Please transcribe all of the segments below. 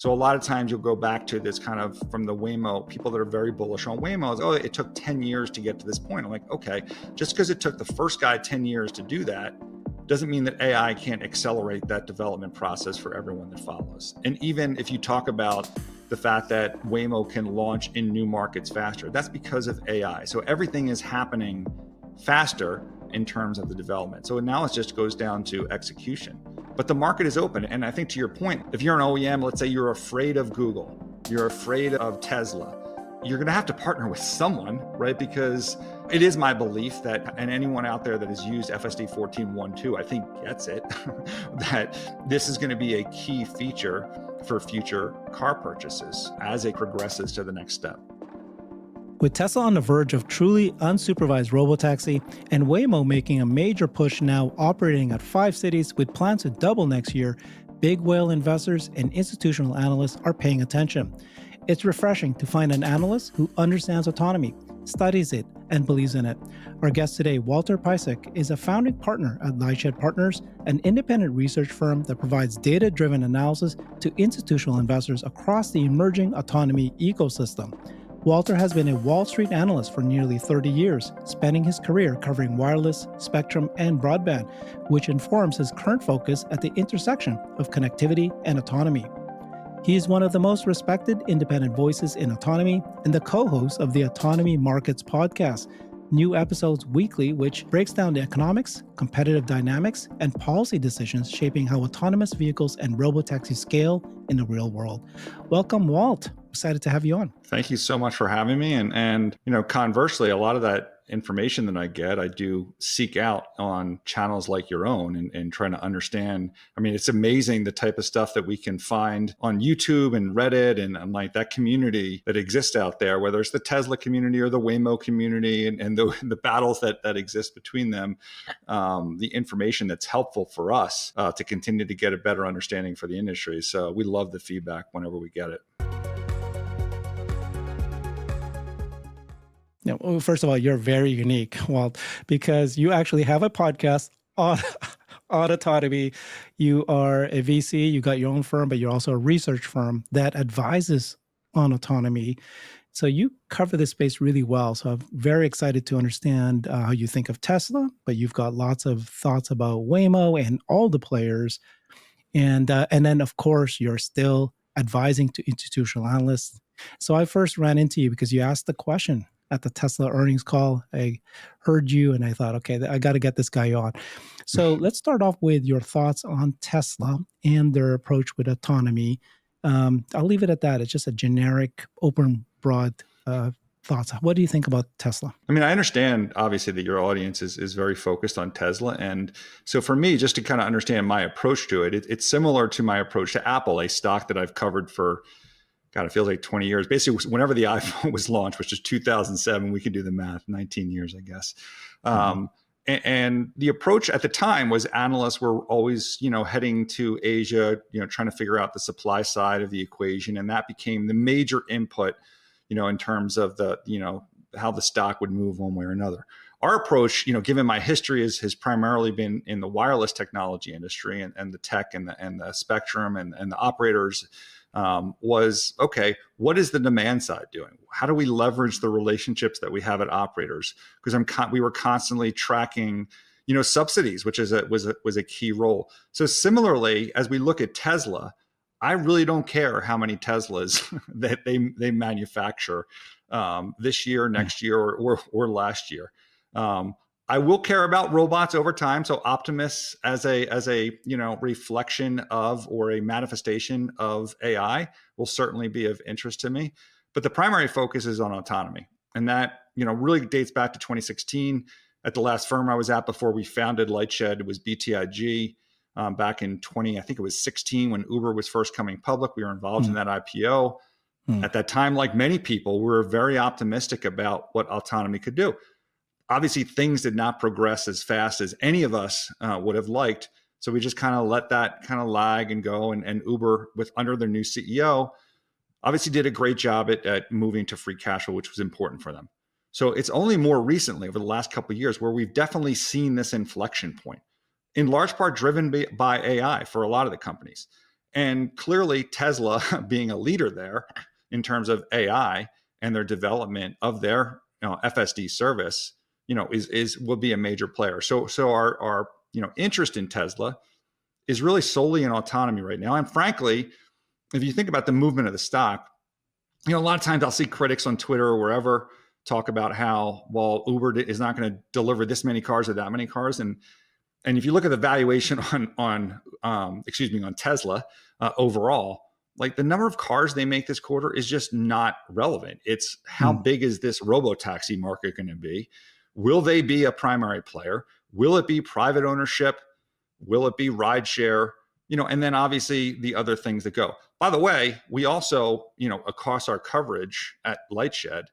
So a lot of times you'll go back to this kind of from the Waymo, people that are very bullish on Waymo is, oh, it took 10 years to get to this point. I'm like, okay, just because it took the first guy 10 years to do that doesn't mean that AI can't accelerate that development process for everyone that follows. And even if you talk about the fact that Waymo can launch in new markets faster, that's because of AI. So everything is happening faster in terms of the development. So now it just goes down to execution. But the market is open. And I think to your point, if you're an OEM, let's say you're afraid of Google, you're afraid of Tesla, you're going to have to partner with someone, right? Because it is my belief that, and anyone out there that has used FSD 14.1.2, I think gets it, that this is going to be a key feature for future car purchases as it progresses to the next step. With Tesla on the verge of truly unsupervised robotaxi and Waymo making a major push now operating at 5 cities with plans to double next year, big whale investors and institutional analysts are paying attention. It's refreshing to find an analyst who understands autonomy, studies it, and believes in it. Our guest today, Walter Piecyk, is a founding partner at LightShed Partners, an independent research firm that provides data-driven analysis to institutional investors across the emerging autonomy ecosystem. Walter has been a Wall Street analyst for nearly 30 years, spending his career covering wireless, spectrum, and broadband, which informs his current focus at the intersection of connectivity and autonomy. He is one of the most respected independent voices in autonomy and the co-host of the Autonomy Markets podcast, new episodes weekly, which breaks down the economics, competitive dynamics, and policy decisions shaping how autonomous vehicles and robotaxi scale in the real world. Welcome, Walt. Excited to have you on. Thank you so much for having me. And conversely, a lot of that information that I get, I do seek out on channels like your own and trying to understand. I mean, it's amazing the type of stuff that we can find on YouTube and Reddit and like that community that exists out there, whether it's the Tesla community or the Waymo community and the battles that exist between them, the information that's helpful for us to continue to get a better understanding for the industry. So we love the feedback whenever we get it. Yeah, well, first of all, you're very unique, Walt, because you actually have a podcast on autonomy. You are a VC, you got your own firm, but you're also a research firm that advises on autonomy. So you cover this space really well. So I'm very excited to understand how you think of Tesla, but you've got lots of thoughts about Waymo and all the players. And then, of course, you're still advising to institutional analysts. So I first ran into you because you asked the question at the Tesla earnings call. I heard you and I thought, okay, I got to get this guy on. So let's start off with your thoughts on Tesla and their approach with autonomy. I'll leave it at that. It's just a generic, open, broad thoughts. What do you think about Tesla? I mean, I understand, obviously, that your audience is very focused on Tesla. And so for me, just to kind of understand my approach to it, it's similar to my approach to Apple, a stock that I've covered for, God, it feels like 20 years. Basically, whenever the iPhone was launched, which is 2007, we could do the math, 19 years, I guess. And the approach at the time was analysts were always, heading to Asia, trying to figure out the supply side of the equation. And that became the major input, in terms of the, how the stock would move one way or another. Our approach, given my history, has primarily been in the wireless technology industry and the tech and the spectrum and the operators. Was, okay, what is the demand side doing? How do we leverage the relationships that we have at operators? Because we were constantly tracking, subsidies, which was a key role. So similarly, as we look at Tesla, I really don't care how many Teslas that they manufacture this year, next year, or last year. I will care about robots over time. So Optimus as a reflection of or a manifestation of AI will certainly be of interest to me. But the primary focus is on autonomy. And that, really dates back to 2016. At the last firm I was at before we founded LightShed, it was BTIG. Back in 2016, when Uber was first coming public, we were involved in that IPO. At that time, like many people, we were very optimistic about what autonomy could do. Obviously, things did not progress as fast as any of us would have liked. So we just kind of let that kind of lag and go. And Uber, under their new CEO, obviously did a great job at moving to free cash flow, which was important for them. So it's only more recently, over the last couple of years, where we've definitely seen this inflection point, in large part driven by AI for a lot of the companies. And clearly Tesla being a leader there in terms of AI and their development of their FSD service, is will be a major player. So our interest in Tesla is really solely in autonomy right now. And frankly, if you think about the movement of the stock, a lot of times I'll see critics on Twitter or wherever talk about how, well, Uber is not going to deliver this many cars or that many cars. And if you look at the valuation on Tesla overall, like the number of cars they make this quarter is just not relevant. It's how big is this Robotaxi market going to be? Will they be a primary player? Will it be private ownership? Will it be rideshare? And then obviously the other things that go. By the way, we also, across our coverage at LightShed,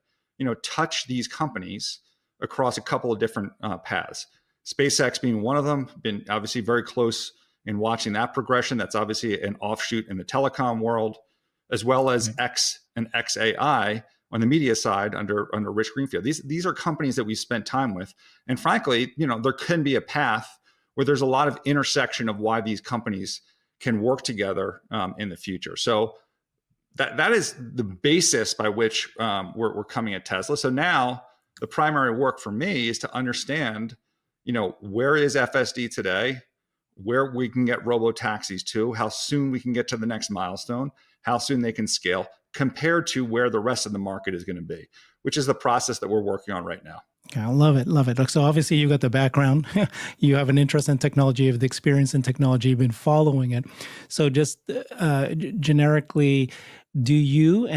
touch these companies across a couple of different paths. SpaceX being one of them, been obviously very close in watching that progression. That's obviously an offshoot in the telecom world, as well as X and XAI on the media side under Rich Greenfield. These are companies that we spent time with. And frankly, there can be a path where there's a lot of intersection of why these companies can work together in the future. So that is the basis by which we're coming at Tesla. So now the primary work for me is to understand, where is FSD today, where we can get robo-taxis to, how soon we can get to the next milestone, how soon they can scale compared to where the rest of the market is going to be, which is the process that we're working on right now. Okay, I love it. Love it. So obviously you got the background, you have an interest in technology, you have the experience in technology, you've been following it. So just generically, do you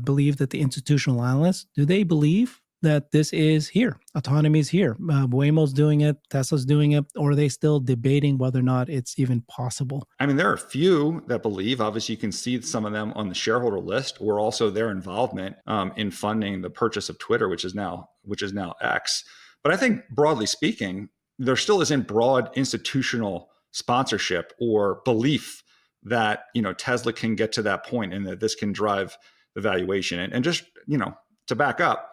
believe that the institutional analysts, do they believe that this is here? Autonomy is here. Waymo's doing it, Tesla's doing it, or are they still debating whether or not it's even possible? I mean, there are a few that believe. Obviously, you can see some of them on the shareholder list, or also their involvement in funding the purchase of Twitter, which is now X. But I think broadly speaking, there still isn't broad institutional sponsorship or belief that Tesla can get to that point and that this can drive the valuation. And just to back up,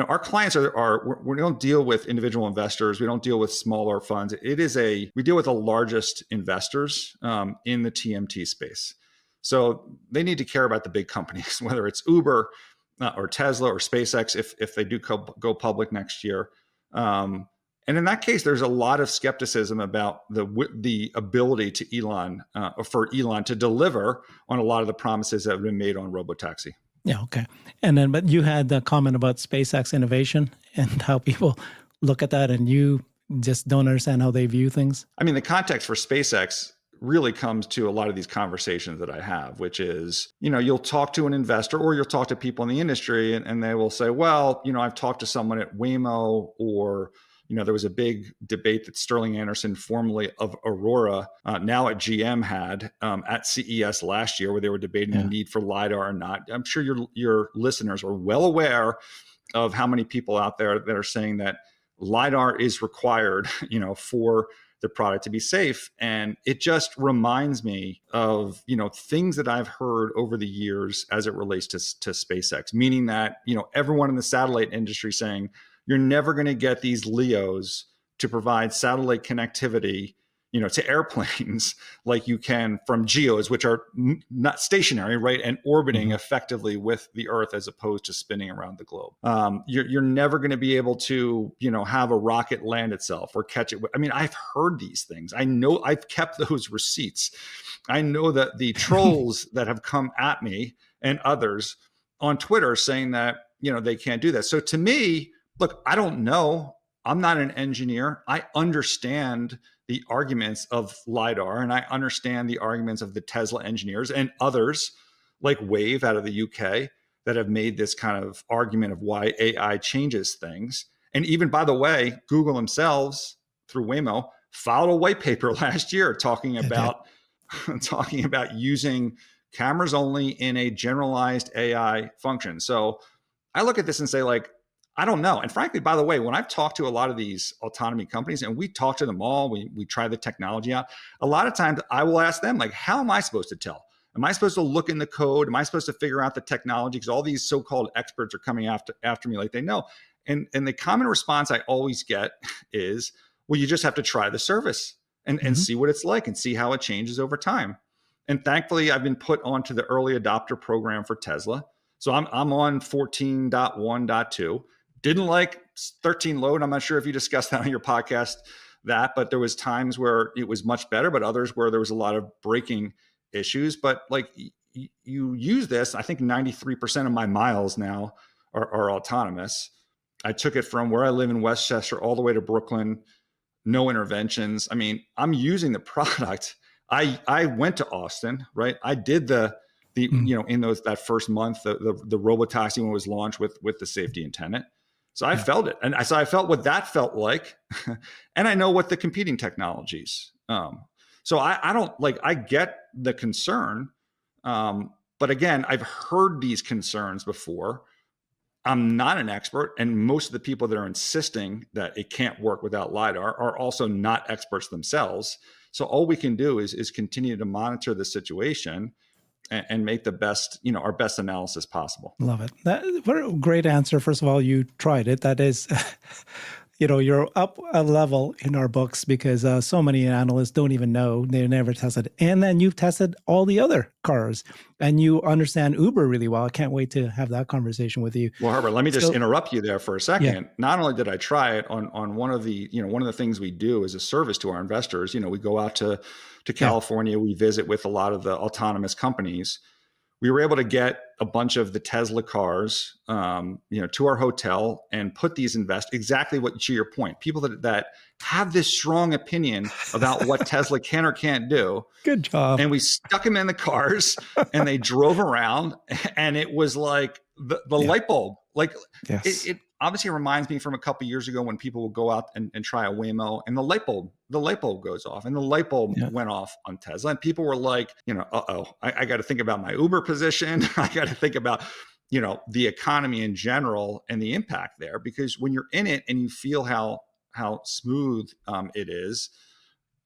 our clients we don't deal with individual investors. We don't deal with smaller funds. We deal with the largest investors in the TMT space. So they need to care about the big companies, whether it's Uber or Tesla or SpaceX, if they do go public next year. And in that case, there's a lot of skepticism about the ability for Elon to deliver on a lot of the promises that have been made on Robotaxi. Yeah, okay. But you had the comment about SpaceX innovation and how people look at that, and you just don't understand how they view things. I mean, the context for SpaceX really comes to a lot of these conversations that I have, which is, you'll talk to an investor or you'll talk to people in the industry and they will say, well, I've talked to someone at Waymo, or there was a big debate that Sterling Anderson, formerly of Aurora, now at GM, had at CES last year, where they were debating the need for LiDAR or not. I'm sure your listeners are well aware of how many people out there that are saying that LiDAR is required, for the product to be safe. And it just reminds me of, things that I've heard over the years as it relates to SpaceX, meaning that, everyone in the satellite industry saying, you're never going to get these LEOs to provide satellite connectivity, to airplanes like you can from GEOs, which are not stationary, right, and orbiting effectively with the Earth as opposed to spinning around the globe. You're never going to be able to, have a rocket land itself or catch it. I mean, I've heard these things. I know I've kept those receipts. I know that the trolls that have come at me and others on Twitter saying that, they can't do that. So to me, look, I don't know. I'm not an engineer. I understand the arguments of LiDAR, and I understand the arguments of the Tesla engineers and others like Wave out of the UK that have made this kind of argument of why AI changes things. And even, by the way, Google themselves, through Waymo, filed a white paper last year talking about using cameras only in a generalized AI function. So I look at this and say, like, I don't know. And frankly, by the way, when I've talked to a lot of these autonomy companies and we talk to them all, we try the technology out, a lot of times I will ask them, like, how am I supposed to tell? Am I supposed to look in the code? Am I supposed to figure out the technology? Because all these so-called experts are coming after me like they know. And the common response I always get is, well, you just have to try the service and see what it's like and see how it changes over time. And thankfully, I've been put onto the early adopter program for Tesla. So I'm on 14.1.2. Didn't like 13 load. I'm not sure if you discussed that on your podcast, but there was times where it was much better, but others where there was a lot of braking issues. But like you use this, I think 93% of my miles now are autonomous. I took it from where I live in Westchester all the way to Brooklyn, no interventions. I mean, I'm using the product. I went to Austin, right? I did the in that first month, the Robotaxi when it was launched with the safety attendant. So I felt it, and I felt what that felt like, and I know what the competing technologies. So I don't like. I get the concern, but again, I've heard these concerns before. I'm not an expert, and most of the people that are insisting that it can't work without LiDAR are also not experts themselves. So all we can do is continue to monitor the situation and make the best, our best analysis possible. Love it. What a great answer. First of all, you tried it. That is, you're up a level in our books because so many analysts don't even know. They never tested. And then you've tested all the other cars and you understand Uber really well. I can't wait to have that conversation with you. Well, Herbert, let me just interrupt you there for a second. Yeah. Not only did I try it on one of the, one of the things we do as a service to our investors, we go out to California, we visit with a lot of the autonomous companies. We were able to get a bunch of the Tesla cars, to our hotel and put these exactly what, to your point, people that have this strong opinion about what Tesla can or can't do. Good job. And we stuck them in the cars and they drove around, and it was like the light bulb. Like it obviously reminds me from a couple of years ago when people would go out and try a Waymo, and the light bulb goes off, and the light bulb went off on Tesla, and people were like, I got to think about my Uber position. I got to think about, the economy in general and the impact there, because when you're in it and you feel how smooth it is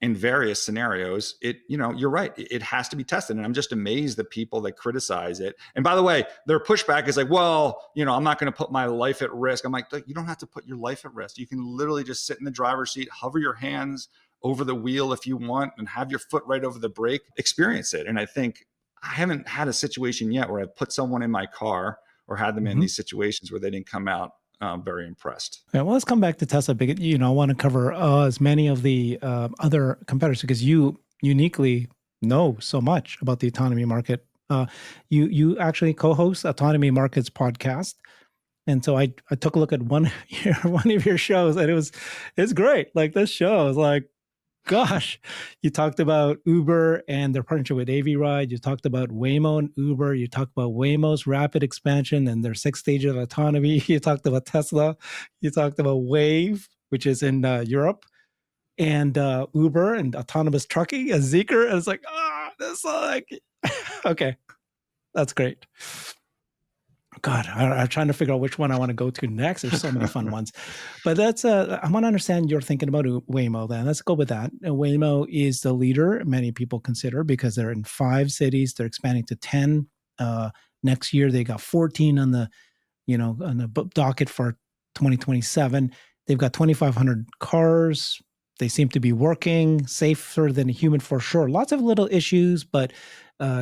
in various scenarios, you're right. It has to be tested. And I'm just amazed that people that criticize it. And by the way, their pushback is like, well, I'm not going to put my life at risk. I'm like, you don't have to put your life at risk. You can literally just sit in the driver's seat, hover your hands over the wheel if you want, and have your foot right over the brake, experience it. And I think I haven't had a situation yet where I've put someone in my car or had them in these situations where they didn't come out very impressed. Yeah, well, let's come back to Tesla because I want to cover as many of the other competitors because you uniquely know so much about the autonomy market. You actually co-host Autonomy Markets podcast, and so I took a look at one of your shows, and it's great. Like this show is like, gosh, you talked about Uber and their partnership with AV Ride. You talked about Waymo and Uber. You talked about Waymo's rapid expansion and their 6 stages of autonomy. You talked about Tesla. You talked about Wave, which is in Europe, and Uber and autonomous trucking and Zeekr. And it's like, this like, okay, that's great. God, I'm trying to figure out which one I want to go to next. There's so many fun ones. But that's, I want to understand you're thinking about Waymo then. Let's go with that. Waymo is the leader, many people consider, because they're in 5 cities. They're expanding to 10. Next year, they got 14 on the docket for 2027. They've got 2,500 cars. They seem to be working safer than a human for sure. Lots of little issues, but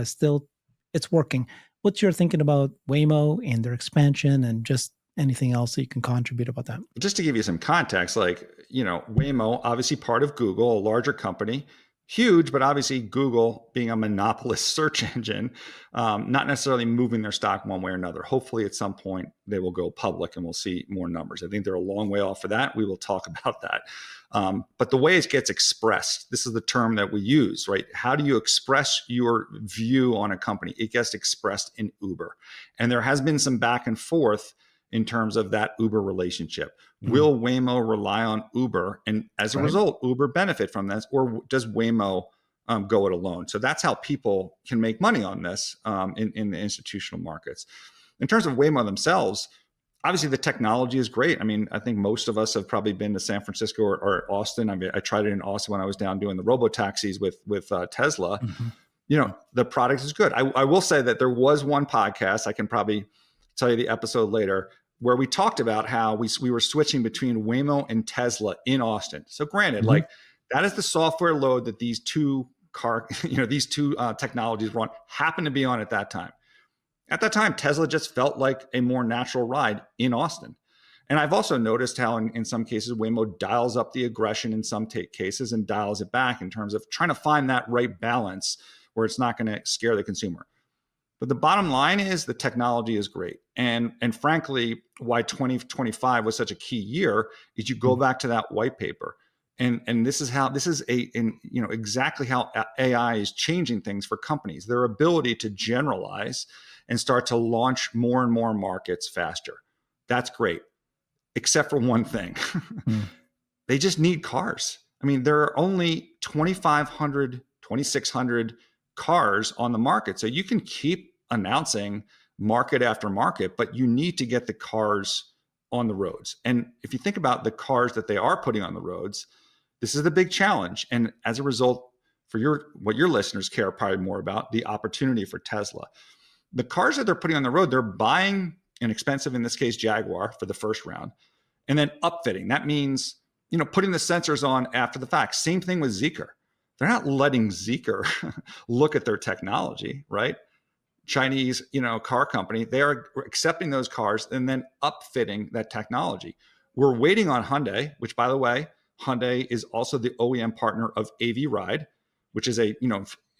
still it's working. What's your thinking about Waymo and their expansion and just anything else that you can contribute about that? Just to give you some context, Waymo, obviously part of Google, a larger company, huge, but obviously Google being a monopolist search engine, not necessarily moving their stock one way or another. Hopefully at some point they will go public and we'll see more numbers. I think they're a long way off of that. We will talk about that. But the way it gets expressed, this is the term that we use, right? How do you express your view on a company? It gets expressed in Uber. And there has been some back and forth in terms of that Uber relationship. Will Waymo rely on Uber? And as a result, Uber benefit from this, or does Waymo go it alone? So that's how people can make money on this in the institutional markets. In terms of Waymo themselves, obviously the technology is great. I mean, I think most of us have probably been to San Francisco or Austin. I mean, I tried it in Austin when I was down doing the Robotaxis with Tesla. The product is good. I will say that there was one podcast, I can probably tell you the episode later, where we talked about how we were switching between Waymo and Tesla in Austin. So granted, that is the software load that these two car, these two technologies were on, happened to be on at that time. At that time, Tesla just felt like a more natural ride in Austin. And I've also noticed how in some cases, Waymo dials up the aggression in some cases and dials it back in terms of trying to find that right balance where it's not going to scare the consumer. But the bottom line is the technology is great. And frankly, why 2025 was such a key year is you go back to that white paper. And this is exactly how AI is changing things for companies, their ability to generalize and start to launch more and more markets faster. That's great, except for one thing. They just need cars. I mean, there are only 2,500, 2,600 cars on the market. So you can keep announcing market after market, but you need to get the cars on the roads. And if you think about the cars that they are putting on the roads, this is the big challenge. And as a result, for what your listeners care probably more about, the opportunity for Tesla. The cars that they're putting on the road, they're buying an expensive, in this case, Jaguar for the first round, and then upfitting. That means, putting the sensors on after the fact. Same thing with Zeekr. They're not letting Zeekr look at their technology, right? Chinese, car company, they are accepting those cars and then upfitting that technology. We're waiting on Hyundai, which, by the way, Hyundai is also the OEM partner of AV Ride, which is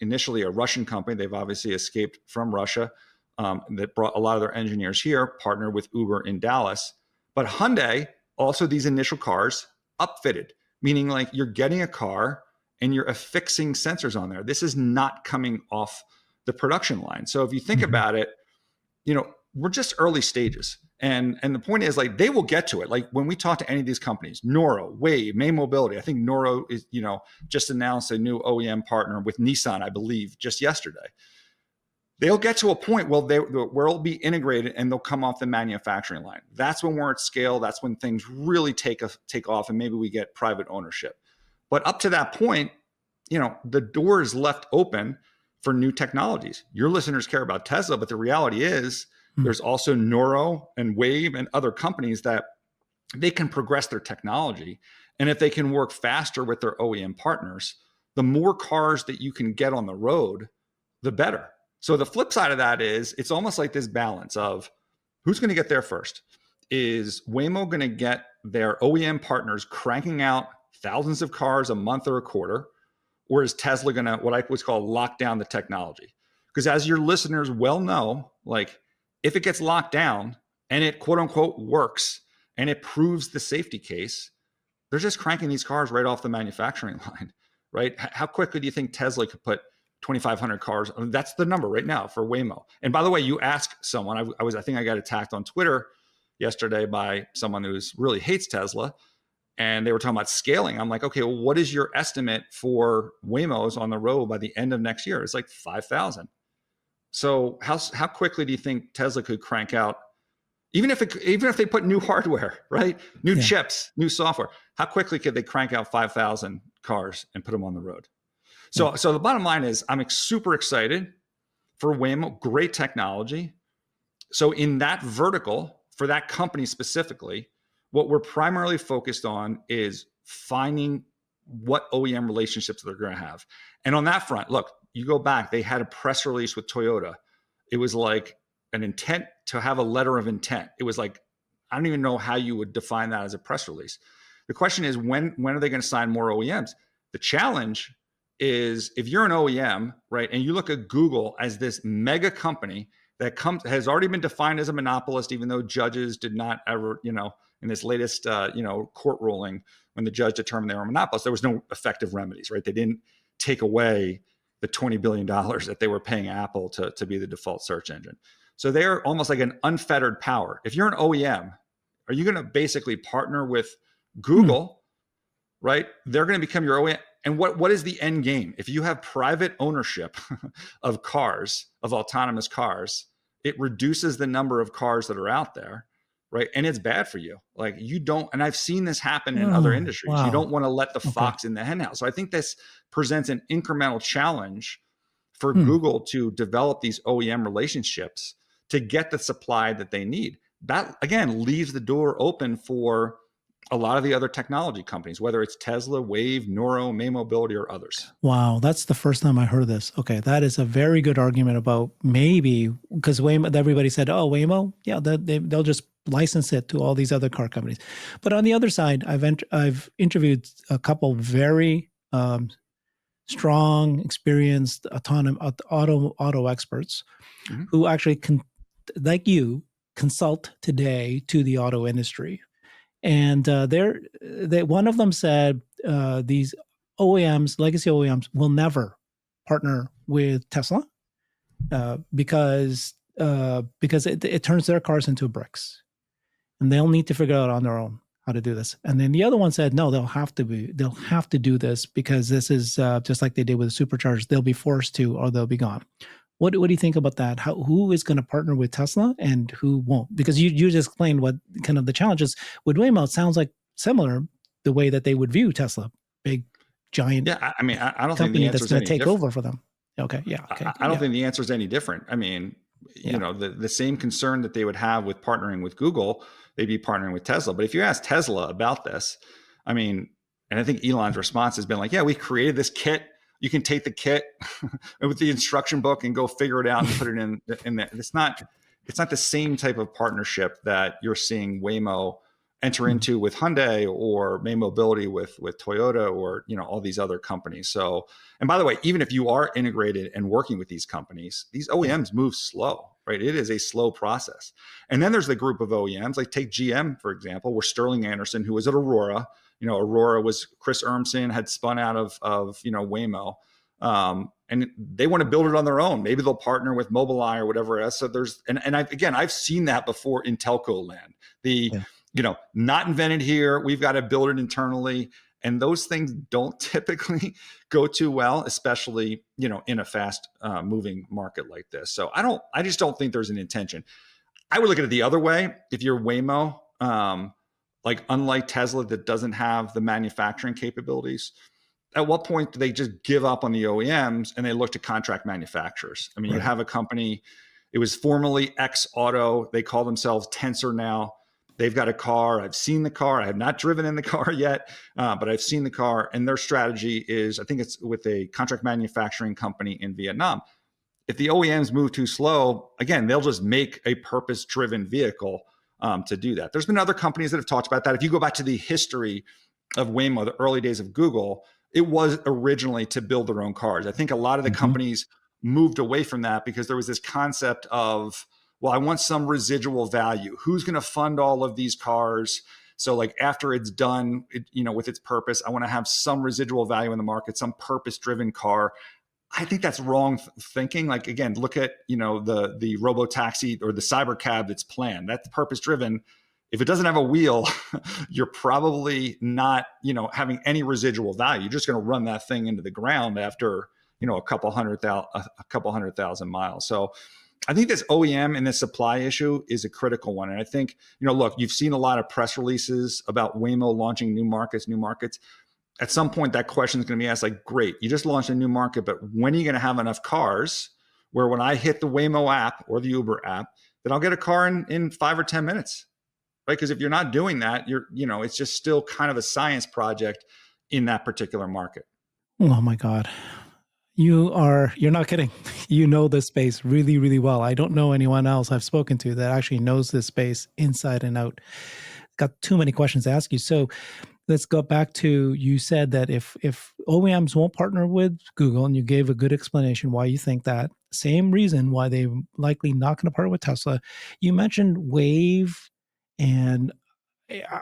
initially a Russian company. They've obviously escaped from Russia, that brought a lot of their engineers here, partnered with Uber in Dallas. But Hyundai, also these initial cars, upfitted, meaning like you're getting a car and you're affixing sensors on there. This is not coming off the production line. So if you think about it, we're just early stages. And the point is, like, they will get to it. Like when we talk to any of these companies, Nuro, Wave, May Mobility, I think Nuro is, just announced a new OEM partner with Nissan, I believe, just yesterday. They'll get to a point where it'll be integrated and they'll come off the manufacturing line. That's when we're at scale. That's when things really take off and maybe we get private ownership. But up to that point, the door is left open for new technologies. Your listeners care about Tesla, but the reality is there's also Nuro and Wave and other companies that they can progress their technology. And if they can work faster with their OEM partners, the more cars that you can get on the road, the better. So the flip side of that is it's almost like this balance of who's going to get there first. Is Waymo going to get their OEM partners cranking out thousands of cars a month or a quarter? Or is Tesla going to, what I would call, lock down the technology? Because as your listeners well know, like if it gets locked down and it quote unquote works and it proves the safety case, they're just cranking these cars right off the manufacturing line, right? How quickly do you think Tesla could put 2,500 cars? I mean, that's the number right now for Waymo. And by the way, you ask someone, I think I got attacked on Twitter yesterday by someone who really hates Tesla. And they were talking about scaling. I'm like, okay, well, what is your estimate for Waymos on the road by the end of next year? It's like 5,000. So how quickly do you think Tesla could crank out, even if they put new hardware, right? New chips, new software, how quickly could they crank out 5,000 cars and put them on the road? So the bottom line is I'm super excited for Waymo, great technology. So in that vertical, for that company specifically, what we're primarily focused on is finding what OEM relationships they're going to have. And on that front, look, you go back, they had a press release with Toyota. It was like an intent to have a letter of intent. It was like, I don't even know how you would define that as a press release. The question is, when are they going to sign more OEMs? The challenge is if you're an OEM, right, and you look at Google as this mega company that has already been defined as a monopolist, even though judges did not ever, in this latest, court ruling, when the judge determined they were monopolists, there was no effective remedies, right? They didn't take away the $20 billion that they were paying Apple to be the default search engine. So they're almost like an unfettered power. If you're an OEM, are you going to basically partner with Google, right? They're going to become your OEM. And what is the end game? If you have private ownership of cars, of autonomous cars, it reduces the number of cars that are out there, right? And it's bad for you. Like you don't, and I've seen this happen in other industries. Wow. You don't want to let the fox in the henhouse. So I think this presents an incremental challenge for Google to develop these OEM relationships to get the supply that they need. That, again, leaves the door open for a lot of the other technology companies, whether it's Tesla, Wave, Nuro, May Mobility, or others. Wow, that's the first time I heard this. Okay, that is a very good argument about maybe because Waymo, everybody said, oh, Waymo, yeah, they'll just license it to all these other car companies. But on the other side, I've interviewed a couple very strong, experienced auto experts who actually like you consult today to the auto industry. And one of them said these OEMs, legacy OEMs, will never partner with Tesla because it turns their cars into bricks, and they'll need to figure out on their own how to do this. And then the other one said, no, they'll have to do this because this is just like they did with the superchargers. They'll be forced to, or they'll be gone. What do you think about that? Who is going to partner with Tesla and who won't? Because you just explained what kind of the challenges with Waymo. It sounds like similar the way that they would view Tesla, big, giant. Yeah, I mean, I don't think company the answer that's is going any to take different. over for them. Okay, yeah, okay. I don't think the answer is any different. I mean, you know, the same concern that they would have with partnering with Google, they'd be partnering with Tesla. But if you ask Tesla about this, I mean, and I think Elon's response has been like, yeah, we created this kit. You can take the kit with the instruction book and go figure it out and put it in there. It's not the same type of partnership that you're seeing Waymo enter into with Hyundai or May Mobility with Toyota or, you know, all these other companies. So, and by the way, even if you are integrated and working with these companies, these OEMs move slow, right? It is a slow process. And then there's the group of OEMs, like take GM, for example, where Sterling Anderson, who was at Aurora, you know, Aurora was Chris Urmson had spun out of you know, Waymo. And they want to build it on their own. Maybe they'll partner with Mobileye or whatever else. So there's, and I've seen that before in telco land. You know, not invented here. We've got to build it internally. And those things don't typically go too well, especially, you know, in a fast moving market like this. So I just don't think there's an intention. I would look at it the other way. If you're Waymo, like unlike Tesla that doesn't have the manufacturing capabilities, at what point do they just give up on the OEMs and they look to contract manufacturers? I mean, you have a company, it was formerly X Auto. They call themselves Tensor now. They've got a car. I've seen the car. I have not driven in the car yet, but I've seen the car. And their strategy is, I think it's with a contract manufacturing company in Vietnam. If the OEMs move too slow, again, they'll just make a purpose-driven vehicle to do that. There's been other companies that have talked about that. If you go back to the history of Waymo, the early days of Google, it was originally to build their own cars. I think a lot of the companies moved away from that because there was this concept of, well, I want some residual value. Who's going to fund all of these cars? So like after it's done, you know, with its purpose, I want to have some residual value in the market, some purpose-driven car. I think that's wrong thinking. Like, again, look at, you know, the Robotaxi or the cyber cab that's planned. That's purpose-driven. If it doesn't have a wheel, you're probably not, you know, having any residual value. You're just going to run that thing into the ground after, you know, a couple hundred thousand miles. So I think this OEM and this supply issue is a critical one. And I think, you know, look, you've seen a lot of press releases about Waymo launching new markets. At some point, that question is going to be asked, like, great, you just launched a new market, but when are you going to have enough cars where when I hit the Waymo app or the Uber app, that I'll get a car in 5 or 10 minutes, right? Because if you're not doing that, you know, it's just still kind of a science project in that particular market. Oh my God. You're not kidding. You know this space really, really well. I don't know anyone else I've spoken to that actually knows this space inside and out. Got too many questions to ask you. So let's go back to, you said that if OEMs won't partner with Google, and you gave a good explanation why you think that, same reason why they're likely not going to partner with Tesla. You mentioned Wave and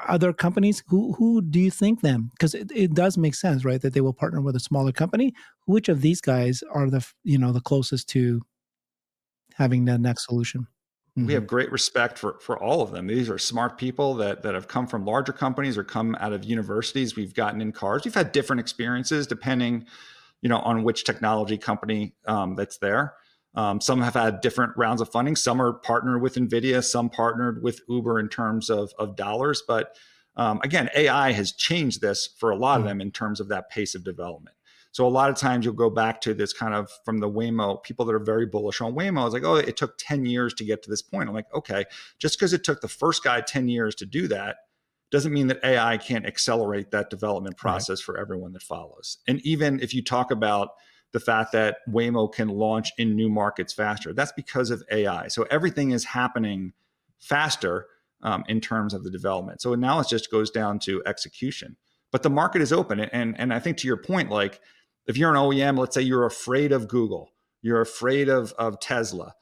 other companies. Who do you think them? Because it does make sense, right, that they will partner with a smaller company. Which of these guys are the closest to having the next solution? We have great respect for all of them. These are smart people that have come from larger companies or come out of universities. We've gotten in cars. We've had different experiences depending, you know, on which technology company that's there. Some have had different rounds of funding. Some are partnered with NVIDIA. Some partnered with Uber in terms of dollars. But again, AI has changed this for a lot of them in terms of that pace of development. So a lot of times you'll go back to this kind of from the Waymo, people that are very bullish on Waymo. It's like, oh, it took 10 years to get to this point. I'm like, okay, just because it took the first guy 10 years to do that doesn't mean that AI can't accelerate that development Right. process for everyone that follows. And even if you talk about the fact that Waymo can launch in new markets faster, that's because of AI. So everything is happening faster in terms of the development. So now it just goes down to execution. But the market is open. And I think to your point, like if you're an OEM, let's say you're afraid of Google, you're afraid of Tesla,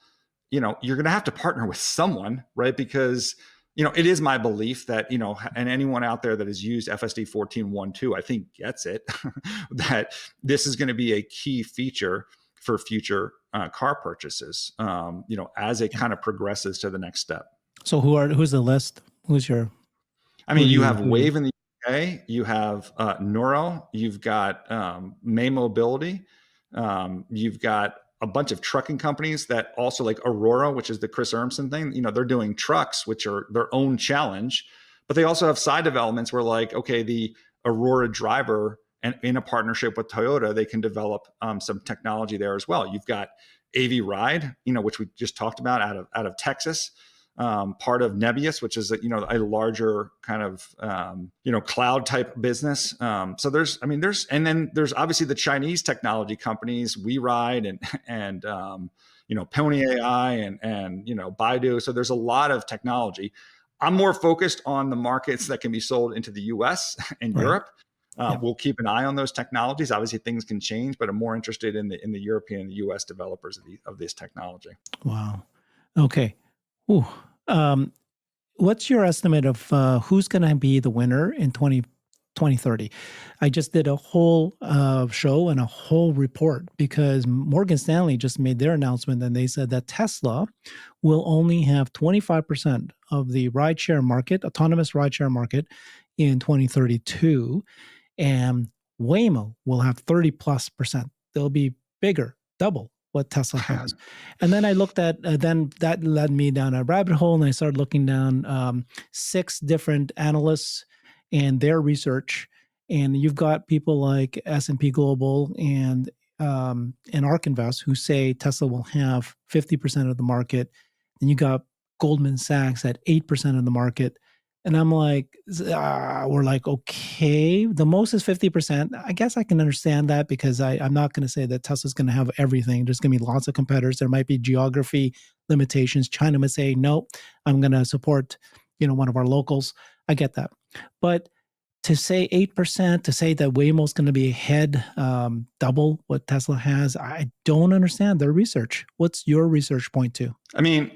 you're going to have to partner with someone, right? Because, it is my belief that, and anyone out there that has used FSD 14.1.2, I think gets it, that this is going to be a key feature for future car purchases, as it kind of progresses to the next step. So who's the list? Who's your? I mean, you have who do you? Wave in the UK, you have Neuro, you've got May Mobility, you've got a bunch of trucking companies that also like Aurora, which is the Chris Urmson thing. They're doing trucks, which are their own challenge, but they also have side developments where like, okay, the Aurora driver and in a partnership with Toyota, they can develop some technology there as well. You've got AV Ride, which we just talked about out of Texas. Part of Nebius, which is a larger kind of cloud type business. So and then there's obviously the Chinese technology companies, WeRide and Pony AI and Baidu. So there's a lot of technology. I'm more focused on the markets that can be sold into the U.S. and Right. Europe. Yeah. We'll keep an eye on those technologies. Obviously, things can change, but I'm more interested in the European and the U.S. developers of this technology. Wow. Okay. Ooh. What's your estimate of who's going to be the winner in 2030? I just did a whole show and a whole report because Morgan Stanley just made their announcement and they said that Tesla will only have 25% of the rideshare market, autonomous rideshare market in 2032, and Waymo will have 30 plus percent. They'll be bigger, double what Tesla has. And then I looked at, then that led me down a rabbit hole and I started looking down 6 different analysts and their research. And you've got people like S&P Global and ARK Invest who say Tesla will have 50% of the market. And you got Goldman Sachs at 8% of the market. And I'm like, we're like, okay, the most is 50%. I guess I can understand that because I'm not going to say that Tesla's going to have everything. There's going to be lots of competitors. There might be geography limitations. China might say, no, I'm going to support, one of our locals. I get that. But to say 8%, to say that Waymo's going to be ahead, double what Tesla has, I don't understand their research. What's your research point to? I mean,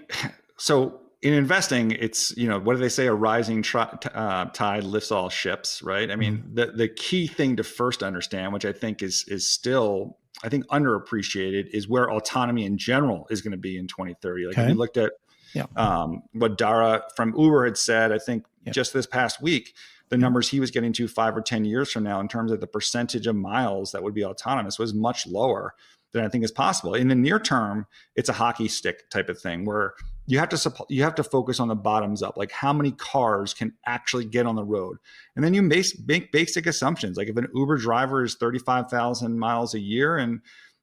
so in investing, it's, what do they say? A rising tide lifts all ships, right? I mean, the key thing to first understand, which I think is still, I think, underappreciated, is where autonomy in general is going to be in 2030. Like if you looked at what Dara from Uber had said, I think just this past week, the numbers he was getting to 5 or 10 years from now in terms of the percentage of miles that would be autonomous was much lower than I think is possible. In the near term, it's a hockey stick type of thing where you have to focus on the bottoms up, like how many cars can actually get on the road. And then you make basic assumptions. Like if an Uber driver is 35,000 miles a year and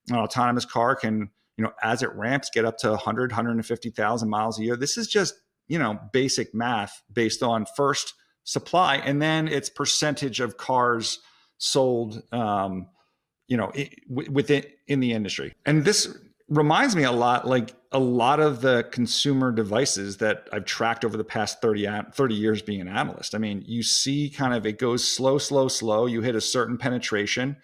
an autonomous car can, as it ramps, get up to 100, 150,000 miles a year. This is just, basic math based on first supply and then its percentage of cars sold, within in the industry. And this reminds me a lot, like a lot of the consumer devices that I've tracked over the past 30 years being an analyst. I mean, you see kind of it goes slow, slow, slow. You hit a certain penetration,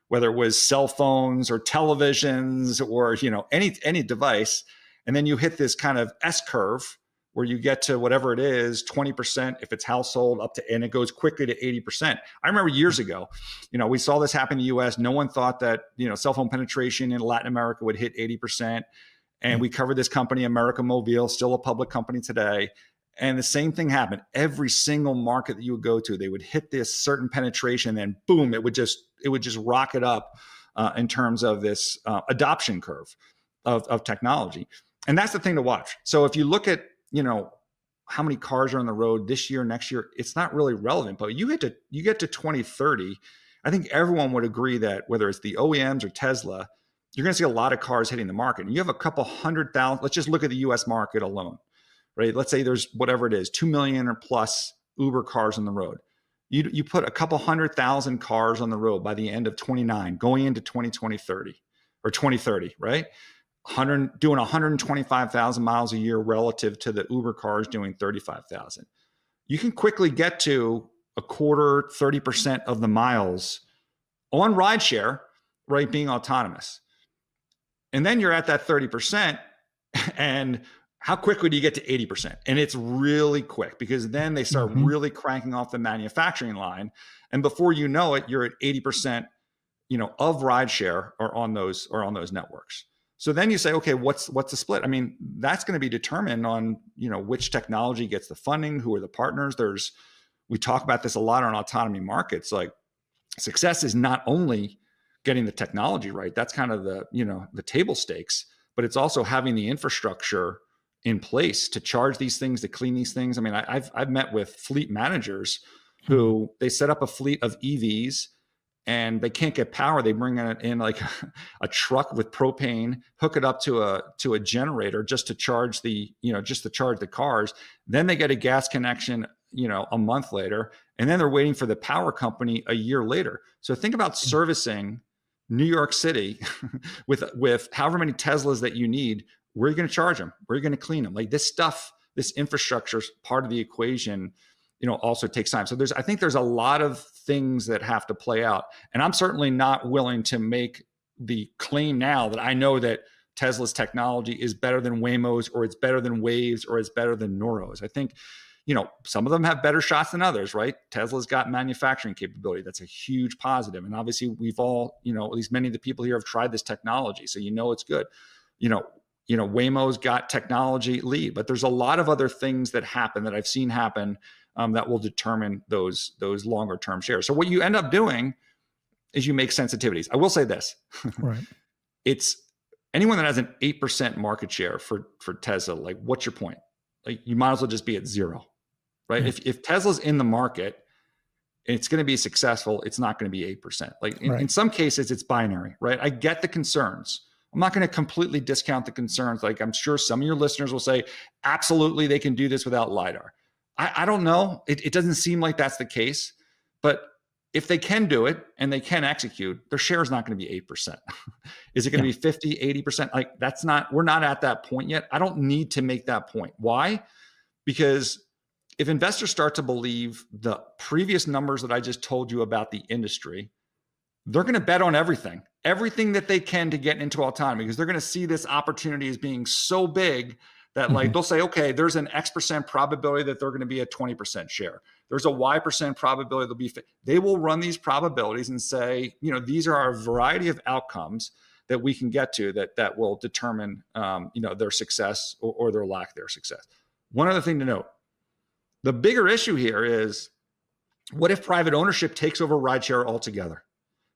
whether it was cell phones or televisions or, any device. And then you hit this kind of S curve where you get to whatever it is, 20% if it's household up to, and it goes quickly to 80%. I remember years ago, we saw this happen in the US. No one thought that, cell phone penetration in Latin America would hit 80%. And we covered this company, America Mobile, still a public company today. And the same thing happened. Every single market that you would go to, they would hit this certain penetration, and then boom, it would just rocket up in terms of this adoption curve of technology. And that's the thing to watch. So if you look at, how many cars are on the road this year, next year, it's not really relevant. But you get to 2030, I think everyone would agree that whether it's the OEMs or Tesla, you're going to see a lot of cars hitting the market. And you have a couple 100,000. Let's just look at the U.S. market alone, right? Let's say there's whatever it is, 2 million or plus Uber cars on the road. You put a couple 100,000 cars on the road by the end of 29, going into 2030 or 2030, right? Doing 125,000 miles a year relative to the Uber cars doing 35,000. You can quickly get to a quarter, 30% of the miles on rideshare, right, being autonomous. And then you're at that 30%. And how quickly do you get to 80%? And it's really quick, because then they start really cranking off the manufacturing line. And before you know it, you're at 80%, of rideshare are on those networks. So then you say, okay, what's the split? I mean, that's going to be determined on, which technology gets the funding, who are the partners. We talk about this a lot on autonomy markets. Like, success is not only getting the technology right. That's kind of the table stakes, but it's also having the infrastructure in place to charge these things, to clean these things. I mean, I've met with fleet managers who they set up a fleet of EVs and they can't get power. They bring in like a truck with propane, hook it up to a generator just to charge the cars. Then they get a gas connection, a month later, and then they're waiting for the power company a year later. So think about servicing New York City with however many Teslas that you need. Where are you going to charge them? Where are you going to clean them? Like, this stuff, this infrastructure is part of the equation, also takes time. So I think there's a lot of things that have to play out. And I'm certainly not willing to make the claim now that I know that Tesla's technology is better than Waymo's, or it's better than Wave's, or it's better than Noro's. I think, some of them have better shots than others, right? Tesla's got manufacturing capability. That's a huge positive. And obviously we've all, at least many of the people here have tried this technology. So, it's good. Waymo's got technology lead, but there's a lot of other things that happen that I've seen happen that will determine those longer term shares. So what you end up doing is you make sensitivities. I will say this, Right? It's anyone that has an 8% market share for Tesla. Like, what's your point? Like, you might as well just be at zero, right? Yeah. If Tesla's in the market, it's going to be successful. It's not going to be 8%. Like in some cases, it's binary, right? I get the concerns. I'm not going to completely discount the concerns. Like, I'm sure some of your listeners will say, absolutely, they can do this without LiDAR. I don't know. It doesn't seem like that's the case. But if they can do it and they can execute, their share is not going to be 8%. Is it going to be 50, 80%? Like, we're not at that point yet. I don't need to make that point. Why? Because if investors start to believe the previous numbers that I just told you about the industry, they're going to bet on everything that they can to get into autonomy, because they're going to see this opportunity as being so big that like they'll say, okay, there's an X% probability that they're going to be a 20% share. There's a Y% probability they'll be. They will run these probabilities and say, these are a variety of outcomes that we can get to that will determine, their success or their lack their success. One other thing to note: the bigger issue here is, what if private ownership takes over rideshare altogether?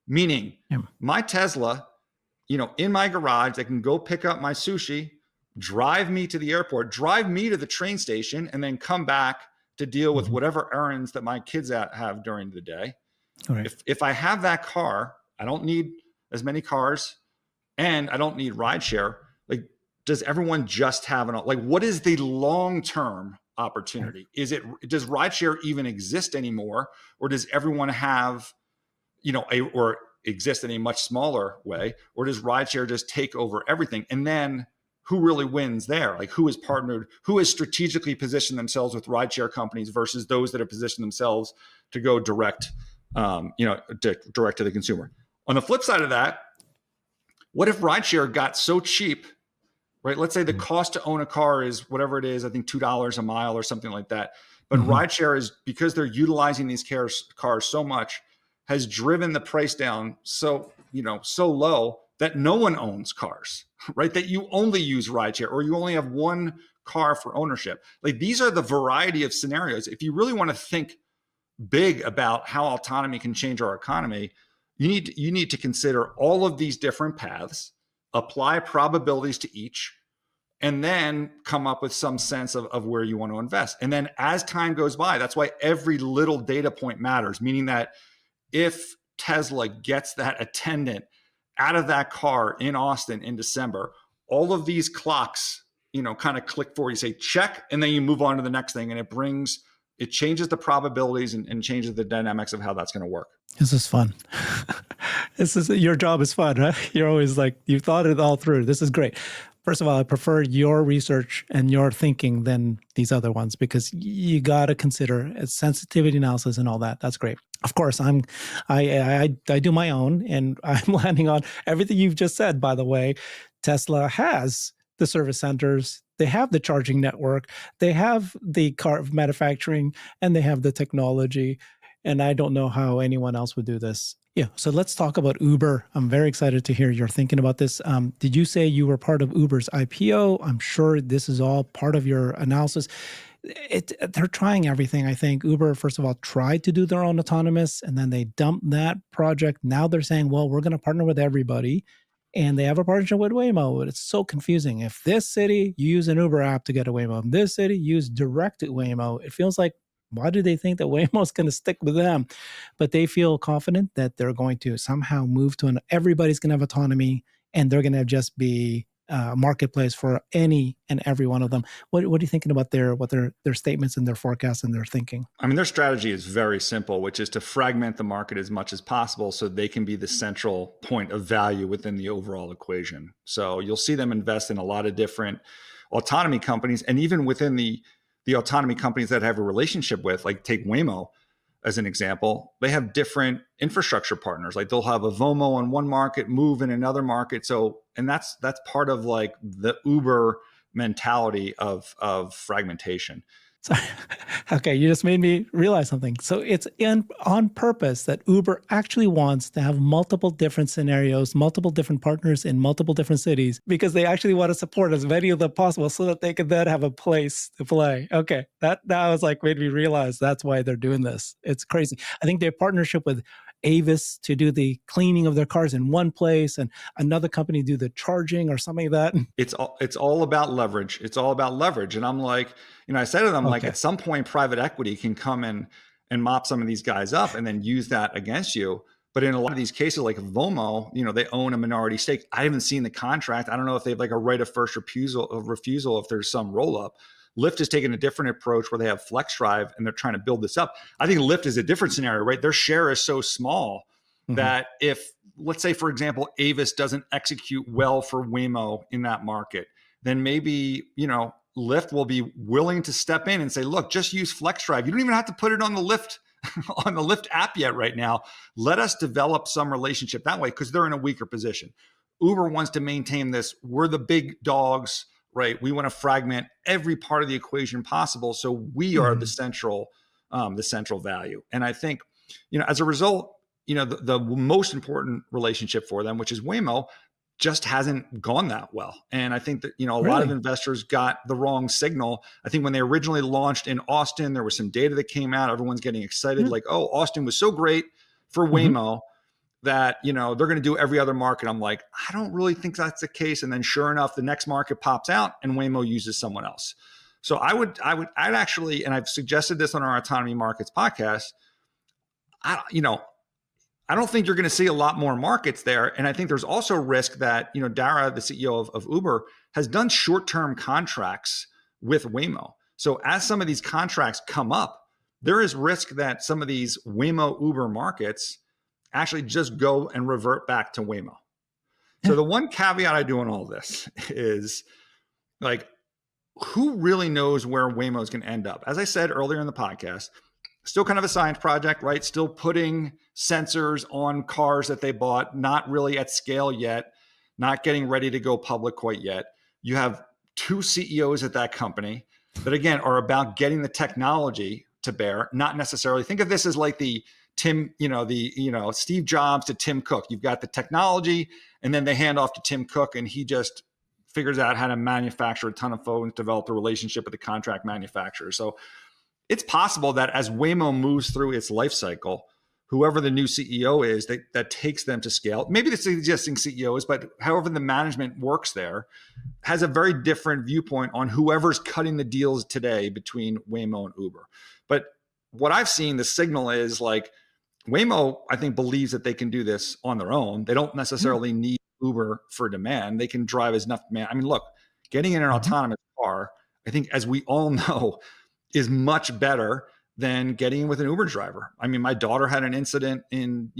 Meaning, my Tesla, in my garage, I can go pick up my sushi, drive me to the airport, drive me to the train station, and then come back to deal with whatever errands that my kids have during the day. Right. If I have that car, I don't need as many cars, and I don't need rideshare. Like, does everyone just have what is the long-term opportunity? Does rideshare even exist anymore? Or does everyone have, or exist in a much smaller way? Or does rideshare just take over everything? And then who really wins there? Like, who is partnered, who has strategically positioned themselves with rideshare companies versus those that have positioned themselves to go direct, direct to the consumer? On the flip side of that, what if rideshare got so cheap, right? Let's say the cost to own a car is whatever it is, I think $2 a mile or something like that. But rideshare is, because they're utilizing these cars so much, has driven the price down so low that no one owns cars, right? That you only use rideshare, or you only have one car for ownership. Like, these are the variety of scenarios. If you really want to think big about how autonomy can change our economy, you need to consider all of these different paths, apply probabilities to each, and then come up with some sense of where you want to invest. And then as time goes by, that's why every little data point matters, meaning that if Tesla gets that attendant out of that car in Austin in December, all of these clocks, kind of click forward. You say check, and then you move on to the next thing, and it brings it changes the probabilities and changes the dynamics of how that's going to work. This is fun. Your job is fun, right? You're always like, you thought it all through. This is great. First of all, I prefer your research and your thinking than these other ones, because you got to consider sensitivity analysis and all that. That's great. Of course, I do my own, and I'm landing on everything you've just said. By the way, Tesla has the service centers, they have the charging network, they have the car manufacturing, and they have the technology. And I don't know how anyone else would do this. Yeah. So let's talk about Uber. I'm very excited to hear you're thinking about this. Did you say you were part of Uber's IPO? I'm sure this is all part of your analysis. They're trying everything. I think Uber, first of all, tried to do their own autonomous, and then they dumped that project. Now they're saying, well, we're going to partner with everybody. And they have a partnership with Waymo, but it's so confusing. If this city, you use an Uber app to get a Waymo, this city, use direct to Waymo, it feels like, why do they think that Waymo is going to stick with them? But they feel confident that they're going to somehow move to everybody's going to have autonomy, and they're going to just be a marketplace for any and every one of them. What are you thinking about their statements and their forecasts and their thinking? I mean, their strategy is very simple, which is to fragment the market as much as possible so they can be the central point of value within the overall equation. So you'll see them invest in a lot of different autonomy companies, and even within the autonomy companies that have a relationship with, like take Waymo as an example, they have different infrastructure partners. Like they'll have a Vomo in one market, Move in another market. So, and that's part of like the Uber mentality of fragmentation. So, okay, you just made me realize something. So it's on purpose that Uber actually wants to have multiple different scenarios, multiple different partners in multiple different cities, because they actually want to support as many of them possible so that they can then have a place to play. Okay, that was like made me realize that's why they're doing this. It's crazy. I think their partnership with Avis to do the cleaning of their cars in one place, and another company do the charging or something like that. It's all about leverage. It's all about leverage. And I'm like, I said to them, like at some point, private equity can come in and mop some of these guys up and then use that against you. But in a lot of these cases, like Vomo, they own a minority stake. I haven't seen the contract. I don't know if they have like a right of first refusal if there's some roll up. Lyft has taken a different approach where they have flex drive and they're trying to build this up. I think Lyft is a different scenario, right? Their share is so small that if, let's say, for example, Avis doesn't execute well for Waymo in that market, then maybe, Lyft will be willing to step in and say, look, just use flex drive. You don't even have to put it on the Lyft on the Lyft app yet right now. Let us develop some relationship that way, because they're in a weaker position. Uber wants to maintain this. We're the big dogs, right? We want to fragment every part of the equation possible, so we are the central value. And I think, as a result, the most important relationship for them, which is Waymo, just hasn't gone that well. And I think that, a lot of investors got the wrong signal. I think when they originally launched in Austin, there was some data that came out. Everyone's getting excited, like, oh, Austin was so great for Waymo that, they're going to do every other market. I'm like, I don't really think that's the case. And then sure enough, the next market pops out and Waymo uses someone else. So I'd actually, and I've suggested this on our Autonomy Markets podcast, I don't think you're going to see a lot more markets there. And I think there's also risk that, Dara, the CEO of Uber, has done short-term contracts with Waymo. So as some of these contracts come up, there is risk that some of these Waymo Uber markets actually just go and revert back to Waymo. So the one caveat I do on all this is, like, who really knows where Waymo is going to end up? As I said earlier in the podcast, still kind of a science project, right? Still putting sensors on cars that they bought, not really at scale yet, not getting ready to go public quite yet. You have two CEOs at that company that, again, are about getting the technology to bear, not necessarily think of this as like the Steve Jobs to Tim Cook. You've got the technology, and then they hand off to Tim Cook, and he just figures out how to manufacture a ton of phones, develop a relationship with the contract manufacturer. So it's possible that as Waymo moves through its life cycle, whoever the new CEO is that takes them to scale, maybe the existing CEO is, but however the management works there, has a very different viewpoint on whoever's cutting the deals today between Waymo and Uber. But what I've seen, the signal is like Waymo, I think, believes that they can do this on their own. They don't necessarily need Uber for demand. They can drive as enough demand. I mean, look, getting in an autonomous car, I think, as we all know, is much better than getting in with an Uber driver. I mean, my daughter had an incident in,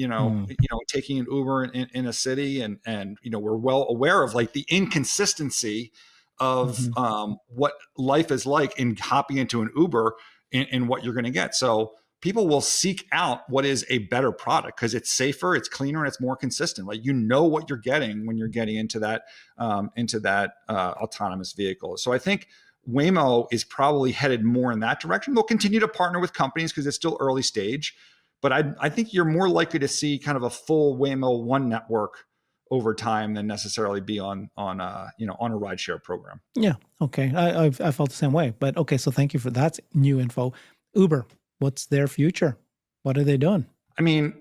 taking an Uber in a city, and we're well aware of like the inconsistency of Mm-hmm. what life is like in hopping into an Uber in what you're going to get. So people will seek out what is a better product because it's safer, it's cleaner, and it's more consistent. Like what you're getting when you're getting into that autonomous vehicle. So I think Waymo is probably headed more in that direction. They'll continue to partner with companies because it's still early stage, but I think you're more likely to see kind of a full Waymo One network over time than necessarily be on a rideshare program. Yeah. Okay. I felt the same way. But okay. So thank you for that new info. Uber, what's their future? What are they doing? I mean,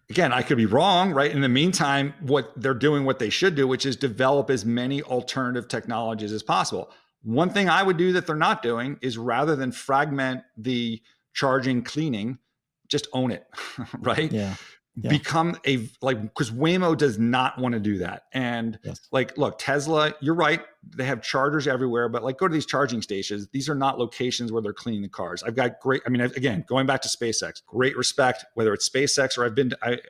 again, I could be wrong, right? In the meantime, what they're doing, what they should do, which is develop as many alternative technologies as possible. One thing I would do that they're not doing is rather than fragment the charging cleaning, just own it, right? Yeah. Yeah. Become because Waymo does not want to do that. And Yes. like, look, Tesla, you're right. They have chargers everywhere, but like go to these charging stations. These are not locations where they're cleaning the cars. I've got again, going back to SpaceX, great respect, whether it's SpaceX or